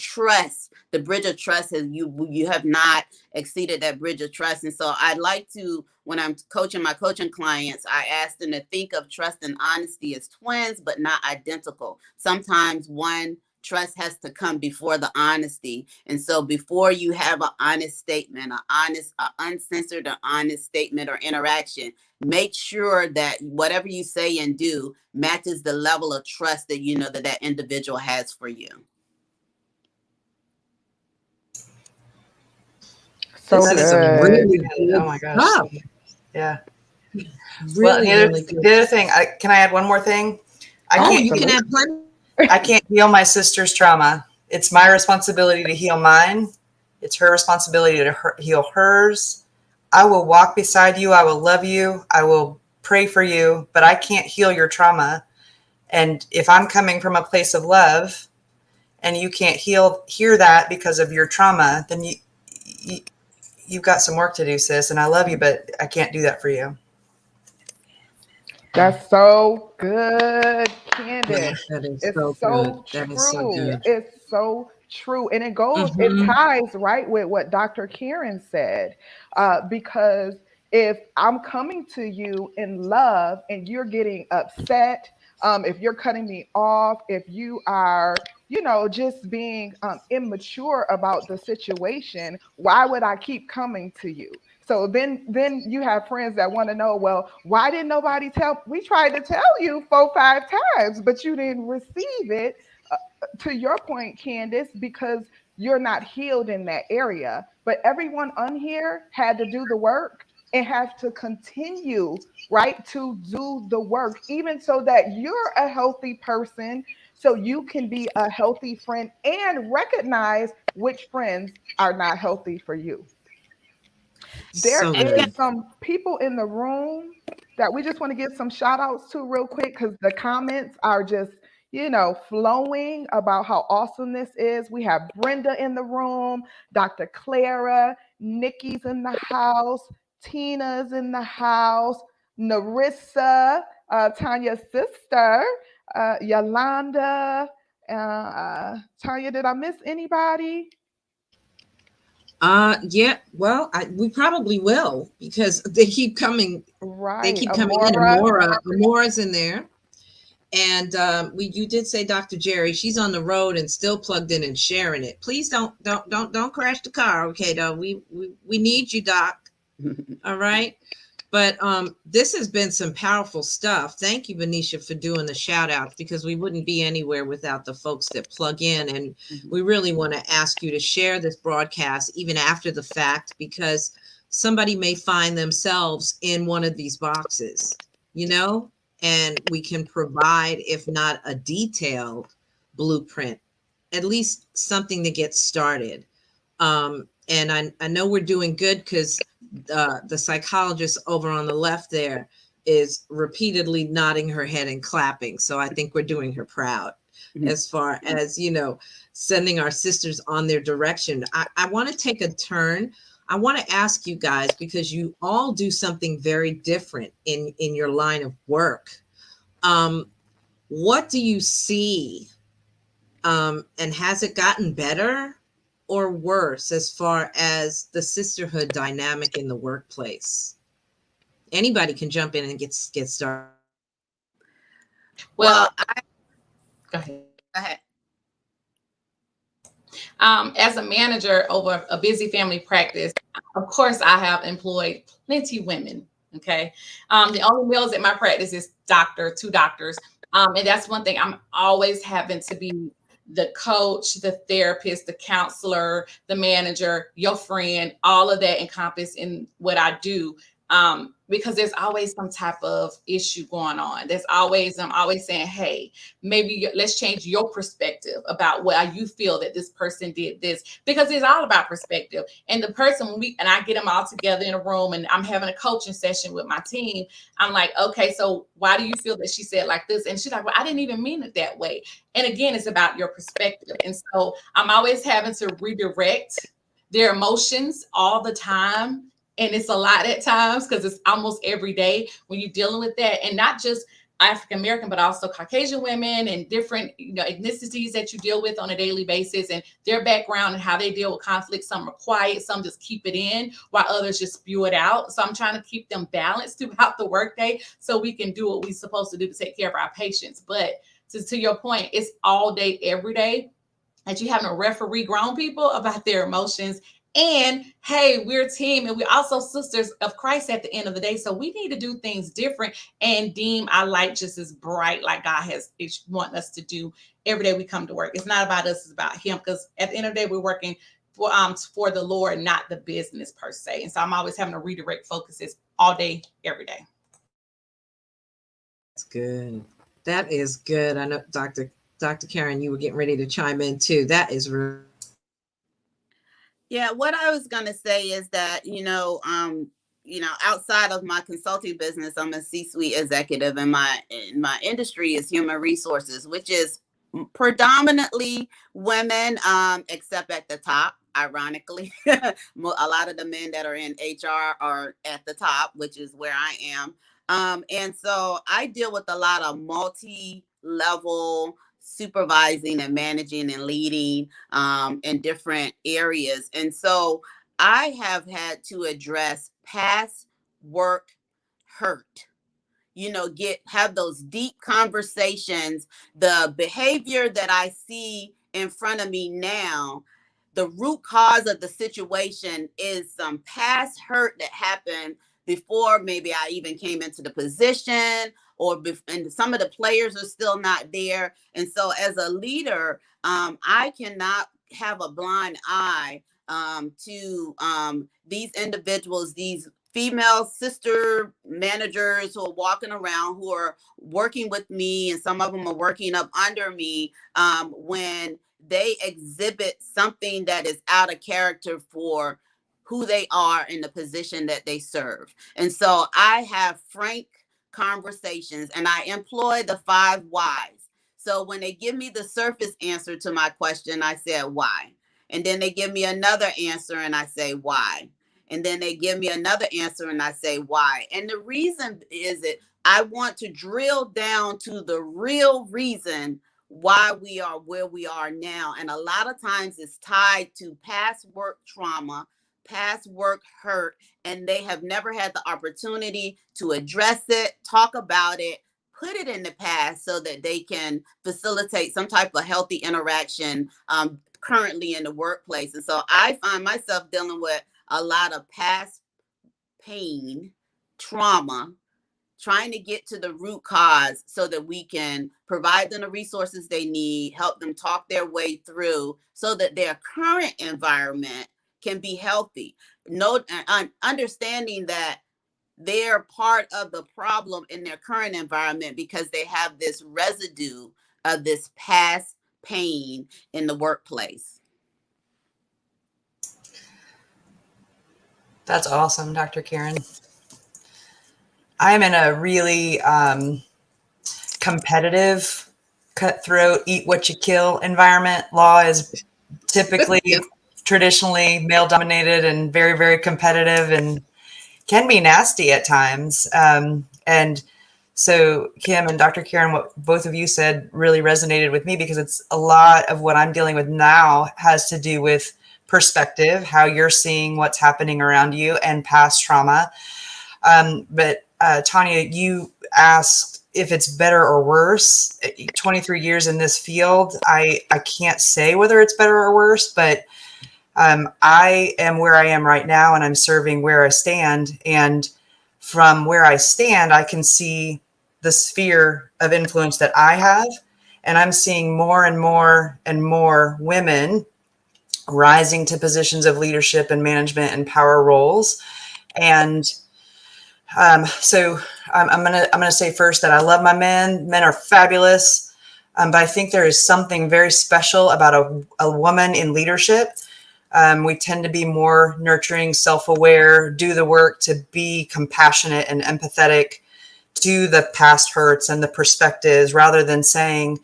bridge of trust you have not exceeded that bridge of trust. And so I'd like to, when I'm coaching my coaching clients, I ask them to think of trust and honesty as twins, but not identical. Sometimes one trust has to come before the honesty. And so before you have an honest statement, uncensored or honest statement or interaction, make sure that whatever you say and do matches the level of trust that you know that individual has for you. So This is some good. really good Oh my gosh. stuff. Yeah. Really, Well, really good. the other thing, can I add one more thing? You can add plenty. I can't heal my sister's trauma. It's my responsibility to heal mine. It's her responsibility to heal hers. I will walk beside you. I will love you. I will pray for you, but I can't heal your trauma. And if I'm coming from a place of love and you can't hear that because of your trauma, then you've got some work to do, sis. And I love you, but I can't do that for you. That's so good, Candice. That is It's so so good. That true. is so good. It's so true. And it goes, it ties right with what DrKaren said. Because if I'm coming to you in love and you're getting upset, if you're cutting me off, if you are, just being immature about the situation, why would I keep coming to you? So then you have friends that want to know, well, why didn't nobody tell? We tried to tell you 4, 5 times, but you didn't receive it. To your point, Candice, because you're not healed in that area. But everyone on here had to do the work and have to continue, right, to do the work, even so that you're a healthy person, so you can be a healthy friend and recognize which friends are not healthy for you. There is some people in the room that we just want to give some shout outs to real quick, because the comments are just, flowing about how awesome this is. We have Brenda in the room, Dr. Clara, Nikki's in the house, Tina's in the house, Narissa, Tanya's sister, Yolanda. Tanya, did I miss anybody? Yeah. Well, we probably will, because they keep coming. Right. They keep coming in. Amora's in there, and you did say Dr. Jerry. She's on the road and still plugged in and sharing it. Please don't crash the car, okay? Though we need you, Doc. All right. But this has been some powerful stuff. Thank you, Venetia, for doing the shout outs, because we wouldn't be anywhere without the folks that plug in. And we really want to ask you to share this broadcast even after the fact, because somebody may find themselves in one of these boxes, and we can provide, if not a detailed blueprint, at least something to get started. And I know we're doing good, because the psychologist over on the left there is repeatedly nodding her head and clapping. So I think we're doing her proud as far as, sending our sisters on their direction. I want to take a turn. I want to ask you guys, because you all do something very different in your line of work. What do you see? And has it gotten better or worse as far as the sisterhood dynamic in the workplace? Anybody can jump in and get started. Well, go ahead. As a manager over a busy family practice, of course, I have employed plenty women. Okay. The only males at my practice is 2 doctors. And that's one thing, I'm always having to be the coach, the therapist, the counselor, the manager, your friend, all of that encompassed in what I do. because there's always some type of issue going on. There's always, I'm always saying, hey, maybe let's change your perspective about why you feel that this person did this, because it's all about perspective. And the person, and I get them all together in a room and I'm having a coaching session with my team, I'm like, okay, so why do you feel that she said like this? And she's like, well, I didn't even mean it that way. And again, it's about your perspective. And so I'm always having to redirect their emotions all the time. And it's a lot at times because it's almost every day when you're dealing with that. And not just African American, but also Caucasian women and different, ethnicities that you deal with on a daily basis, and their background and how they deal with conflict. Some are quiet, some just keep it in, while others just spew it out. So I'm trying to keep them balanced throughout the workday so we can do what we're supposed to do to take care of our patients. But to your point, it's all day, every day that you're having to referee grown people about their emotions. And hey, we're a team and we're also sisters of Christ at the end of the day. So we need to do things different and deem our light just as bright like God has wanting us to do every day we come to work. It's not about us, it's about him. Because at the end of the day, we're working for the Lord, not the business per se. And so I'm always having to redirect focuses all day, every day. That's good. That is good. I know Dr. Karen, you were getting ready to chime in too. That is really. Yeah, what I was going to say is that, outside of my consulting business, I'm a C-suite executive, and my industry is human resources, which is predominantly women, except at the top. Ironically, a lot of the men that are in HR are at the top, which is where I am. And so I deal with a lot of multi-level supervising and managing and leading in different areas. And so I have had to address past work hurt, have those deep conversations. The behavior that I see in front of me now, the root cause of the situation is some past hurt that happened before maybe I even came into the position, and some of the players are still not there. And so as a leader, I cannot have a blind eye to these individuals, these female sister managers who are walking around, who are working with me, and some of them are working up under me, when they exhibit something that is out of character for who they are in the position that they serve. And so I have frank conversations, and I employ the 5 whys. So when they give me the surface answer to my question, I said, why? And then they give me another answer and I say, why? And then they give me another answer and I say, why? And the reason is that I want to drill down to the real reason why we are where we are now. And a lot of times it's tied to past work trauma, past work hurt, and they have never had the opportunity to address it, talk about it, put it in the past so that they can facilitate some type of healthy interaction currently in the workplace. And so I find myself dealing with a lot of past pain, trauma, trying to get to the root cause so that we can provide them the resources they need, help them talk their way through so that their current environment can be healthy. Understanding that they're part of the problem in their current environment because they have this residue of this past pain in the workplace. That's awesome, Dr. Karen. I'm in a really competitive, cutthroat, eat what you kill environment. Law is typically, traditionally male dominated and very, very competitive and can be nasty at times. And so Kim and Dr. Karen, what both of you said really resonated with me because it's a lot of what I'm dealing with now has to do with perspective, how you're seeing what's happening around you and past trauma. But Tanya, you asked if it's better or worse. 23 years in this field, I can't say whether it's better or worse, but I am where I am right now and I'm serving where I stand. And from where I stand, I can see the sphere of influence that I have. And I'm seeing more and more and more women rising to positions of leadership and management and power roles. And So I'm gonna say first that I love my men. Men are fabulous, but I think there is something very special about a woman in leadership. We tend to be more nurturing, self-aware, do the work to be compassionate and empathetic to the past hurts and the perspectives, rather than saying,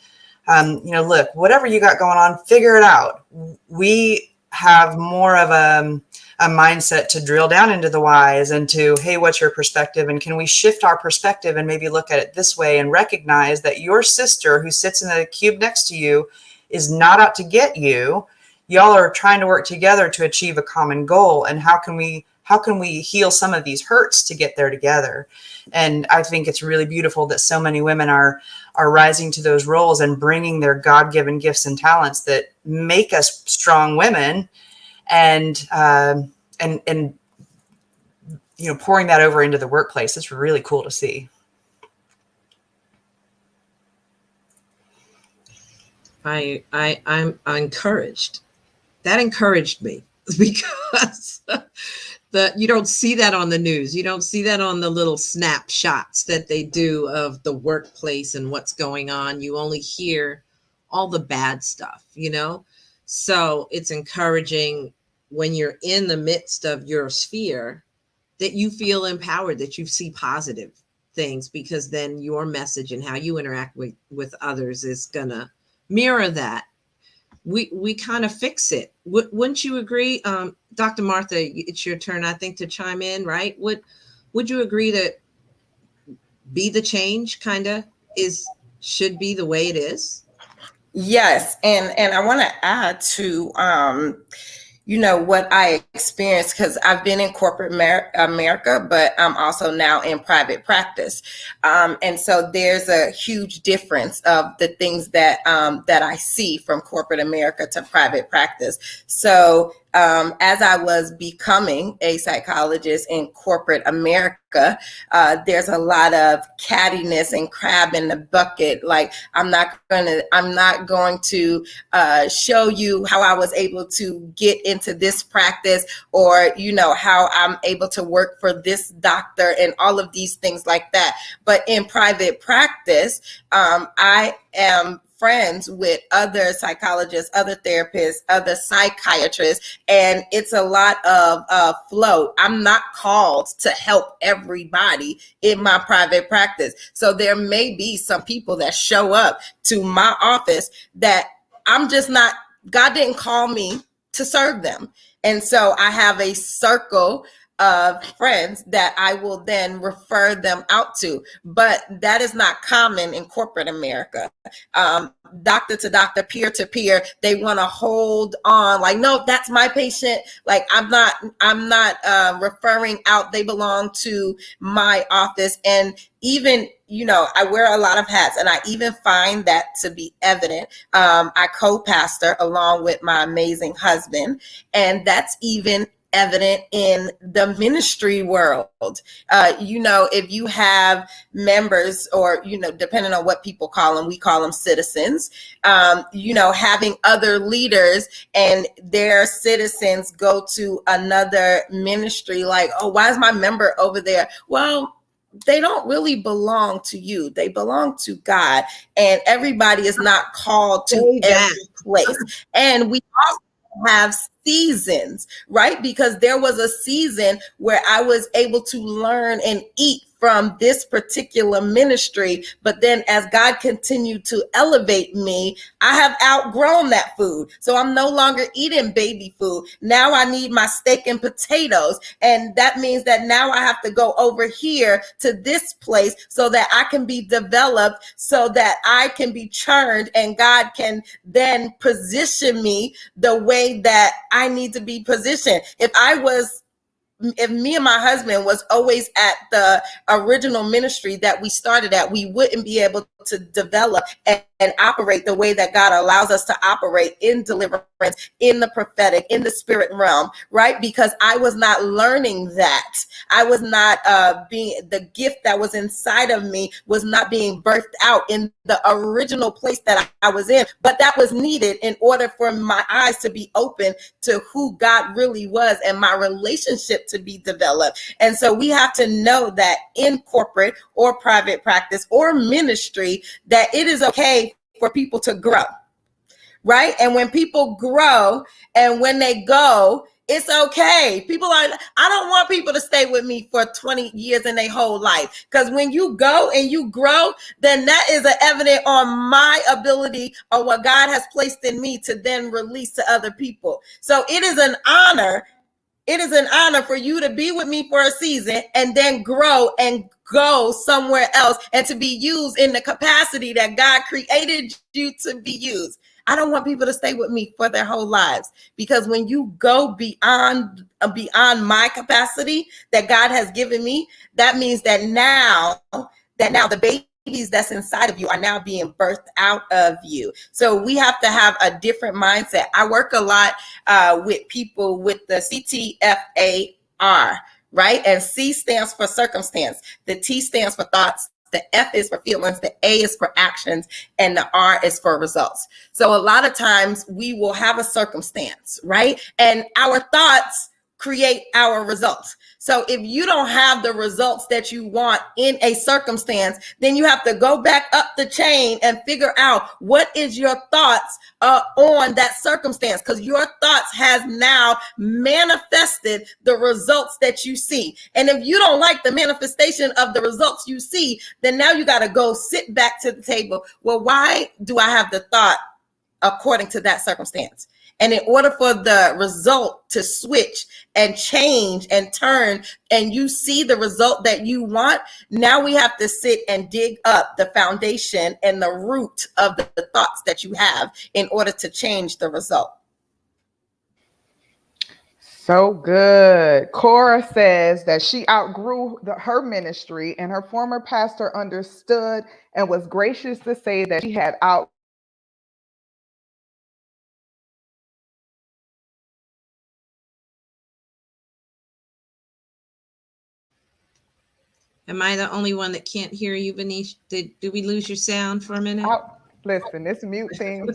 look, whatever you got going on, figure it out. We have more of a mindset to drill down into the whys and to, hey, what's your perspective? And can we shift our perspective and maybe look at it this way and recognize that your sister who sits in the cube next to you is not out to get you. Y'all are trying to work together to achieve a common goal. And how can we heal some of these hurts to get there together? And I think it's really beautiful that so many women are rising to those roles and bringing their God-given gifts and talents that make us strong women, and pouring that over into the workplace. It's really cool to see. I'm encouraged. That encouraged me because you don't see that on the news. You don't see that on the little snapshots that they do of the workplace and what's going on. You only hear all the bad stuff, So it's encouraging when you're in the midst of your sphere that you feel empowered, that you see positive things, because then your message and how you interact with others is gonna mirror that. We kind of fix it. Wouldn't you agree? Dr. Martha, it's your turn, I think, to chime in, right? Would you agree that be the change kind of should be the way it is? Yes. And I want to add to, what I experienced, because I've been in corporate America, but I'm also now in private practice. And so there's a huge difference of the things that I see from corporate America to private practice. So as I was becoming a psychologist in corporate America, there's a lot of cattiness and crab in the bucket. Like, I'm not going to show you how I was able to get into this practice, or, how I'm able to work for this doctor and all of these things like that. But in private practice, I am friends with other psychologists, other therapists, other psychiatrists, and it's a lot of flow. I'm not called to help everybody in my private practice. So there may be some people that show up to my office that I'm just not, God didn't call me to serve them. And so I have a circle of friends that I will then refer them out to. But that is not common in corporate America. Doctor to doctor, peer to peer, they want to hold on, like, no, that's my patient. Like, I'm not referring out. They belong to my office. And even, I wear a lot of hats, and I even find that to be evident. I co-pastor along with my amazing husband, and that's even evident in the ministry world. If you have members, or, depending on what people call them, we call them citizens, having other leaders and their citizens go to another ministry, like, oh, why is my member over there? Well, they don't really belong to you. They belong to God, and everybody is not called to every place. And we also have seasons, right? Because there was a season where I was able to learn and eat from this particular ministry. But then as God continued to elevate me, I have outgrown that food. So I'm no longer eating baby food. Now I need my steak and potatoes. And that means that now I have to go over here to this place so that I can be developed, so that I can be churned, and God can then position me the way that I need to be positioned. If me and my husband was always at the original ministry that we started at, we wouldn't be able to develop and operate the way that God allows us to operate in deliverance, in the prophetic, in the spirit realm, right? Because I was not learning that. I was not the gift that was inside of me was not being birthed out in the original place that I was in, but that was needed in order for my eyes to be open to who God really was and my relationship to be developed. And so we have to know that in corporate or private practice or ministry, that it is okay for people to grow, right? And when people grow and when they go, it's okay. I don't want people to stay with me for 20 years in their whole life. Because when you go and you grow, then that is an evidence on my ability or what God has placed in me to then release to other people. So it is an honor. It is an honor for you to be with me for a season and then grow and go somewhere else and to be used in the capacity that God created you to be used. I don't want people to stay with me for their whole lives, because when you go beyond my capacity that God has given me, that means that now the babies that's inside of you are now being birthed out of you. So we have to have a different mindset. I work a lot with people with the CTFAR, right? And C stands for circumstance. The T stands for thoughts. The F is for feelings, the A is for actions, and the R is for results. So a lot of times we will have a circumstance, right? And our thoughts create our results. So if you don't have the results that you want in a circumstance, then you have to go back up the chain and figure out what is your thoughts on that circumstance, because your thoughts has now manifested the results that you see. And if you don't like the manifestation of the results you see, then now you got to go sit back to the table. Well, why do I have the thought according to that circumstance? And in order for the result to switch and change and turn, and you see the result that you want, now we have to sit and dig up the foundation and the root of the thoughts that you have in order to change the result. So good. Cora says that she outgrew her ministry, and her former pastor understood and was gracious to say that she had out. Am I the only one that can't hear you, Vanish? Did we lose your sound for a minute? Listen, this mute thing.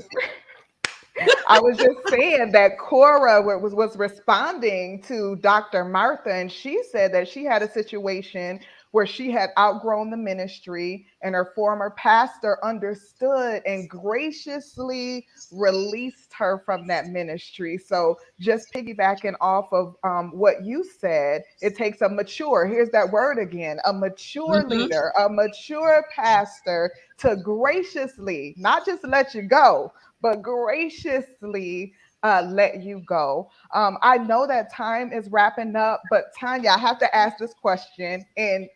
I was just saying that Cora was responding to Dr. Martha, and she said that she had a situation where she had outgrown the ministry, and her former pastor understood and graciously released her from that ministry. So just piggybacking off of what you said, it takes a mature, here's that word again, a mature leader, a mature pastor to graciously, not just let you go, but graciously let you go. I know that time is wrapping up, but Tanya, I have to ask this question. And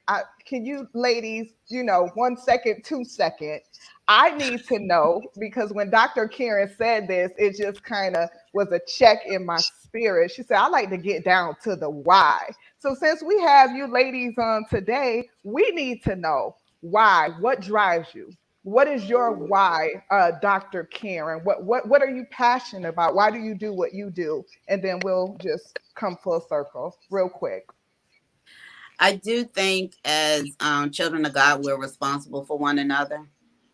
can you ladies, 1 second, 2 seconds? I need to know, because when Dr. Karen said this, it just kind of was a check in my spirit. She said, I like to get down to the why. So since we have you ladies on today, we need to know why. What drives you? What is your why, Dr. Karen? What are you passionate about? Why do you do what you do? And then we'll just come full circle real quick. I do think as children of God, we're responsible for one another.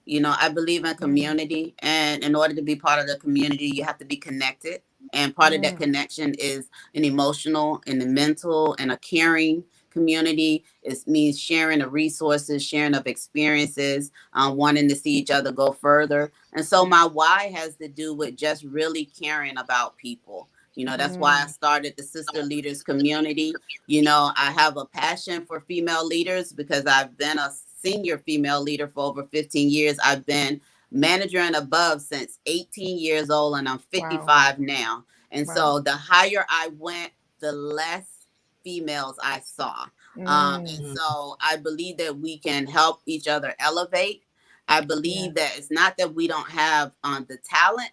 I believe in community, and in order to be part of the community, you have to be connected. And part of that connection is an emotional and a mental and a caring community. It means sharing of resources, sharing of experiences, wanting to see each other go further. And so my why has to do with just really caring about people. That's why I started the Sister Leaders community. I have a passion for female leaders because I've been a senior female leader for over 15 years. I've been manager and above since 18 years old, and I'm 55 now. And so the higher I went, the less females I saw. And so I believe that we can help each other elevate. I believe that it's not that we don't have the talent,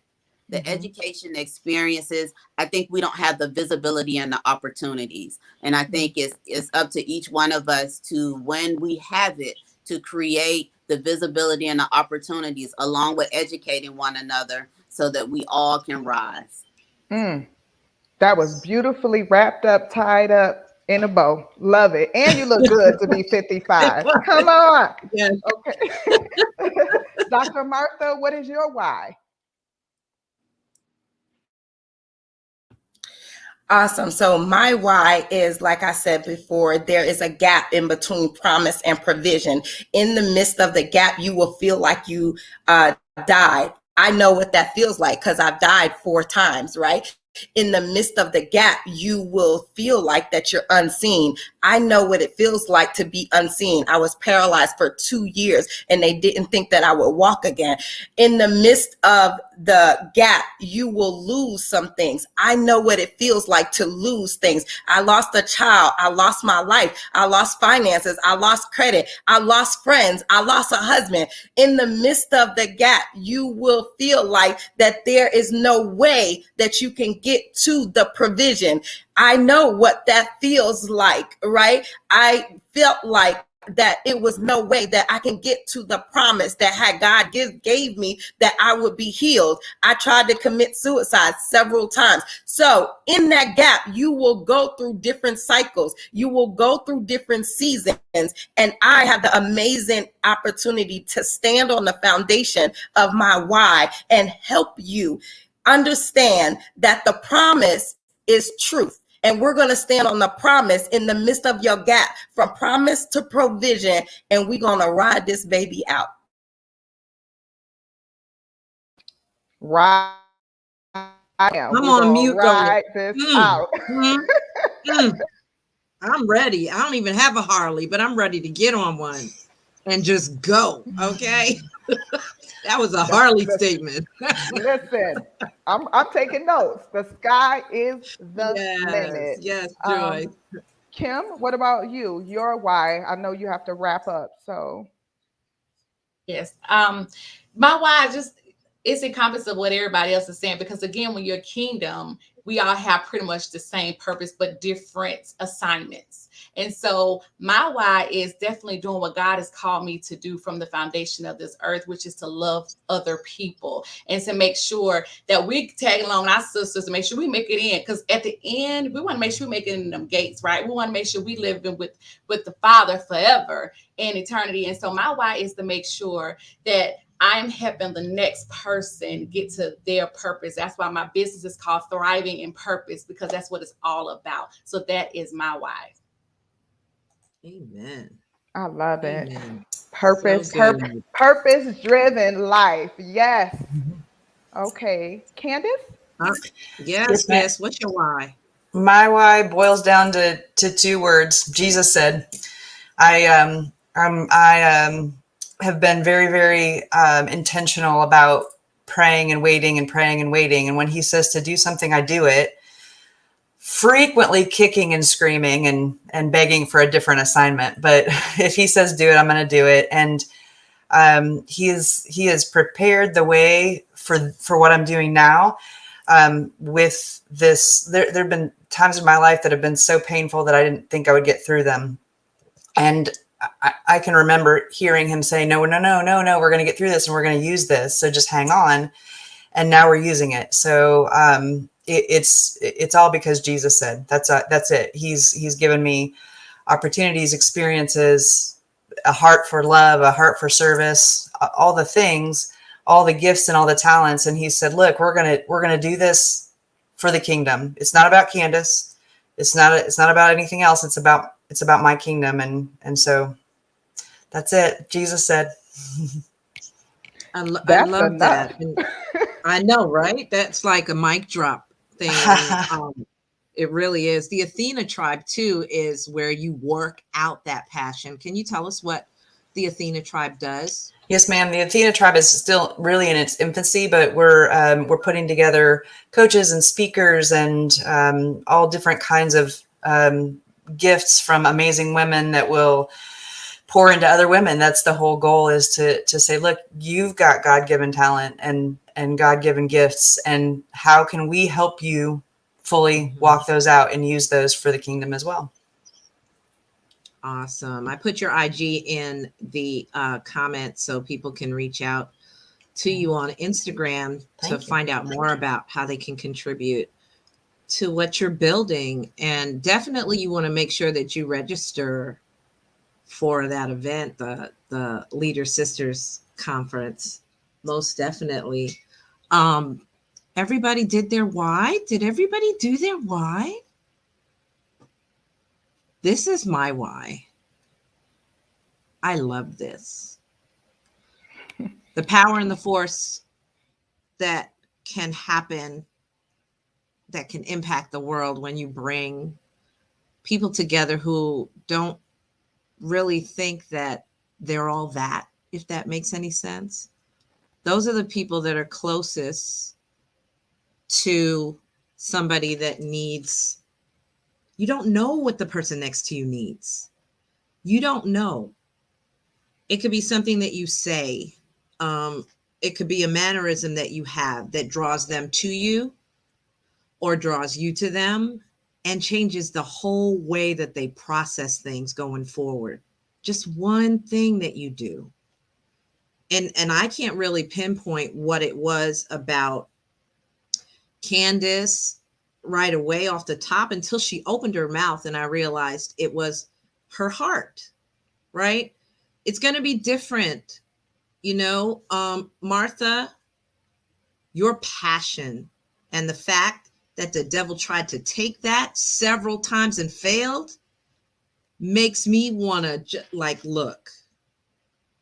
the education experiences. I think we don't have the visibility and the opportunities. And I think it's up to each one of us to, when we have it, to create the visibility and the opportunities, along with educating one another so that we all can rise. That was beautifully wrapped up, tied up in a bow. Love it. And you look good to be 55. Come on. Yes. Okay. Dr. Martha, what is your why? Awesome. So my why is, like I said before, there is a gap in between promise and provision. In the midst of the gap, you will feel like you died. I know what that feels like because I've died 4 times, right? In the midst of the gap, you will feel like that you're unseen. I know what it feels like to be unseen. I was paralyzed for 2 years and they didn't think that I would walk again. In the midst of the gap, you will lose some things. I know what it feels like to lose things. I lost a child. I lost my life. I lost finances. I lost credit. I lost friends. I lost a husband. In the midst of the gap, you will feel like that there is no way that you can get to the provision. I know what that feels like, right? I felt like that it was no way that I can get to the promise that had God gave me that I would be healed. I tried to commit suicide several times. So in that gap, you will go through different cycles. You will go through different seasons. And I have the amazing opportunity to stand on the foundation of my why and help you understand that the promise is truth. And we're going to stand on the promise in the midst of your gap, from promise to provision, and we're going to ride this baby out. Right. I'm on mute. Ride this out. I'm ready. I don't even have a Harley, but I'm ready to get on one and just go. Okay. That was a Harley statement. Listen, I'm taking notes. The sky is the limit. Yes, Joy. Kim, what about you? Your why? I know you have to wrap up. So yes, my why it's encompassed of what everybody else is saying, because again, when you're kingdom, we all have pretty much the same purpose but different assignments. And so my why is definitely doing what God has called me to do from the foundation of this earth, which is to love other people and to make sure that we tag along our sisters to make sure we make it in. Because at the end, we want to make sure we make it in them gates, right? We want to make sure we live with the Father forever in eternity. And so my why is to make sure that I'm helping the next person get to their purpose. That's why my business is called Thriving in Purpose, because that's what it's all about. So that is my why. Amen. I love it. Amen. Purpose, So purpose-driven life. Yes. Okay. Candice? Yes. What's your why? My why boils down to 2 words. Jesus said. I have been very, very intentional about praying and waiting. And when he says to do something, I do it, frequently kicking and screaming and begging for a different assignment. But if he says do it, I'm going to do it. And he has prepared the way for what I'm doing now. With this, there have been times in my life that have been so painful that I didn't think I would get through them. And I can remember hearing him say, no, we're going to get through this and we're going to use this. So just hang on. And now we're using it. So it's all because Jesus said. That's it. He's given me opportunities, experiences, a heart for love, a heart for service, all the things, all the gifts and all the talents. And he said, look, we're gonna do this for the kingdom. It's not about Candice. It's not about anything else. It's about my kingdom. And so that's it. Jesus said. I love that. I know, right? That's like a mic drop thing. It really is. The Athena tribe too is where you work out that passion. Can you tell us what the Athena tribe does? Yes, ma'am. The Athena tribe is still really in its infancy, but we're putting together coaches and speakers and all different kinds of gifts from amazing women that will pour into other women. That's the whole goal, is to say, look, you've got God-given talent and God-given gifts, and how can we help you fully walk those out and use those for the kingdom as well? Awesome. I put your IG in the comments so people can reach out to you on Instagram to Thank you. find out more about how they can contribute to what you're building. And definitely you want to make sure that you register for that event, the Leader Sisters Conference. Most definitely. Um, everybody did their why. Did everybody do their why? This is my why. I love this. The power and the force that can happen, that can impact the world when you bring people together who don't really think that they're all that, if that makes any sense. Those are the people that are closest to somebody that needs, you don't know what the person next to you needs. You don't know. It could be something that you say. It could be a mannerism that you have that draws them to you or draws you to them and changes the whole way that they process things going forward. Just one thing that you do. And I can't really pinpoint what it was about Candice right away off the top until she opened her mouth and I realized it was her heart, right? It's going to be different, Martha, your passion and the fact that the devil tried to take that several times and failed makes me want to look,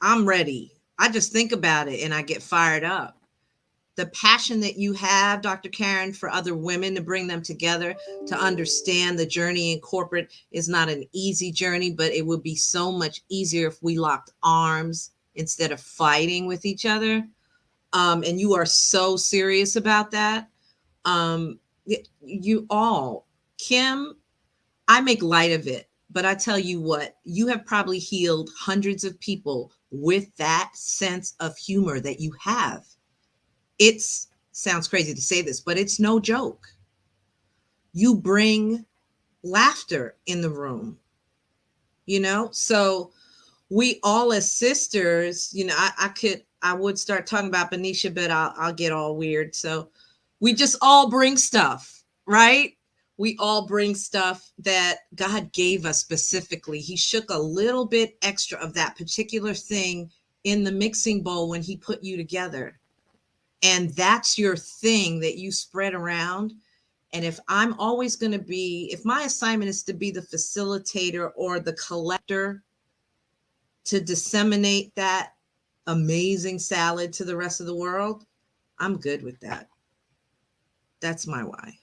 I'm ready. I just think about it and I get fired up. The passion that you have, Dr. Karen, for other women to bring them together, to understand the journey in corporate is not an easy journey, but it would be so much easier if we locked arms instead of fighting with each other. And you are so serious about that. You all, Kim, I make light of it, but I tell you what, you have probably healed hundreds of people with that sense of humor that you have. It's sounds crazy to say this, but it's no joke. You bring laughter in the room, So we all as sisters, I would start talking about Benicia, but I'll get all weird. So we just all bring stuff, right? We all bring stuff that God gave us specifically. He shook a little bit extra of that particular thing in the mixing bowl when he put you together. And that's your thing that you spread around. And if I'm always going to be, if my assignment is to be the facilitator or the collector to disseminate that amazing salad to the rest of the world, I'm good with that. That's my why.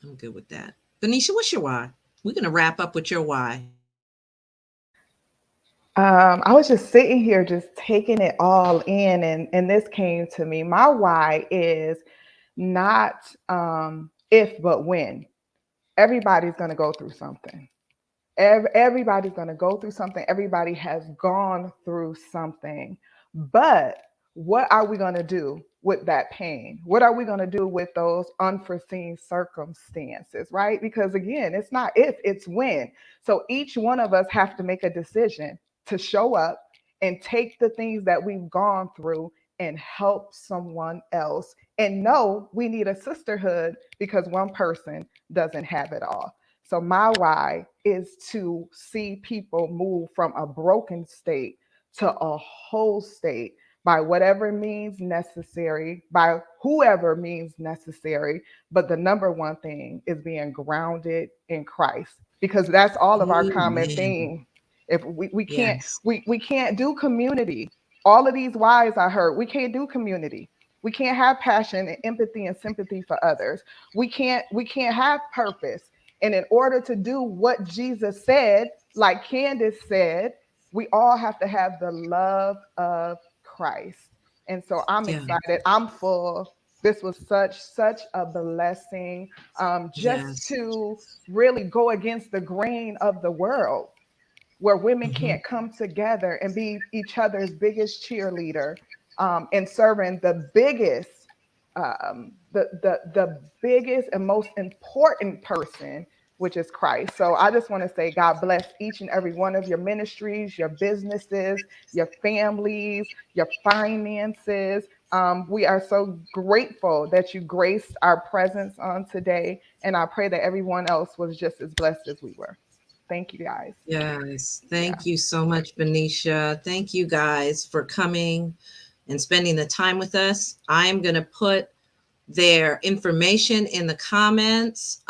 I'm good with that. Benicia, what's your why? We're going to wrap up with your why. I was just sitting here, just taking it all in, and this came to me. My why is not if, but when. Everybody's going to go through something. Everybody's going to go through something. Everybody has gone through something. But what are we going to do with that pain? What are we going to do with those unforeseen circumstances, right? Because again, it's not if, it's when. So each one of us have to make a decision to show up and take the things that we've gone through and help someone else. And no, we need a sisterhood because one person doesn't have it all. So my why is to see people move from a broken state to a whole state by whatever means necessary, by whoever means necessary. But the number one thing is being grounded in Christ, because that's all of our common theme. If we can't, Yes. we can't do community. All of these whys I heard, we can't do community. We can't have passion and empathy and sympathy for others. We can't have purpose. And in order to do what Jesus said, like Candice said, we all have to have the love of Christ. And so I'm excited. I'm full. This was such a blessing, just to really go against the grain of the world, where women can't come together and be each other's biggest cheerleader, and serving the biggest, the biggest and most important person which is Christ. So I just want to say God bless each and every one of your ministries, your businesses, your families, your finances. We are so grateful that you graced our presence on today. And I pray that everyone else was just as blessed as we were. Thank you, guys. Yes. Thank you so much, Benicia. Thank you guys for coming and spending the time with us. I'm going to put their information in the comments,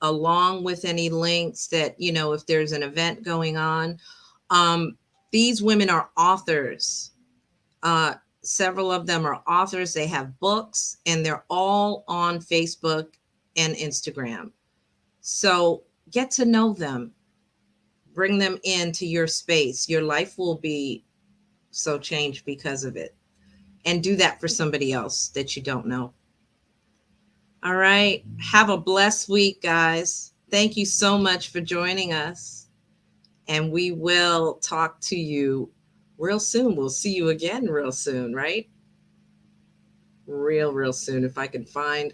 along with any links that, you know, if there's an event going on. These women are authors. Several of them are authors. They have books, and they're all on Facebook and Instagram. So get to know them. Bring them into your space. Your life will be so changed because of it. And do that for somebody else that you don't know. All right. Have a blessed week, guys. Thank you so much for joining us. And we will talk to you real soon. We'll see you again real soon, right? Real soon. If I can find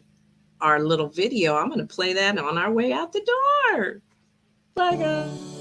our little video, I'm going to play that on our way out the door. Bye, guys.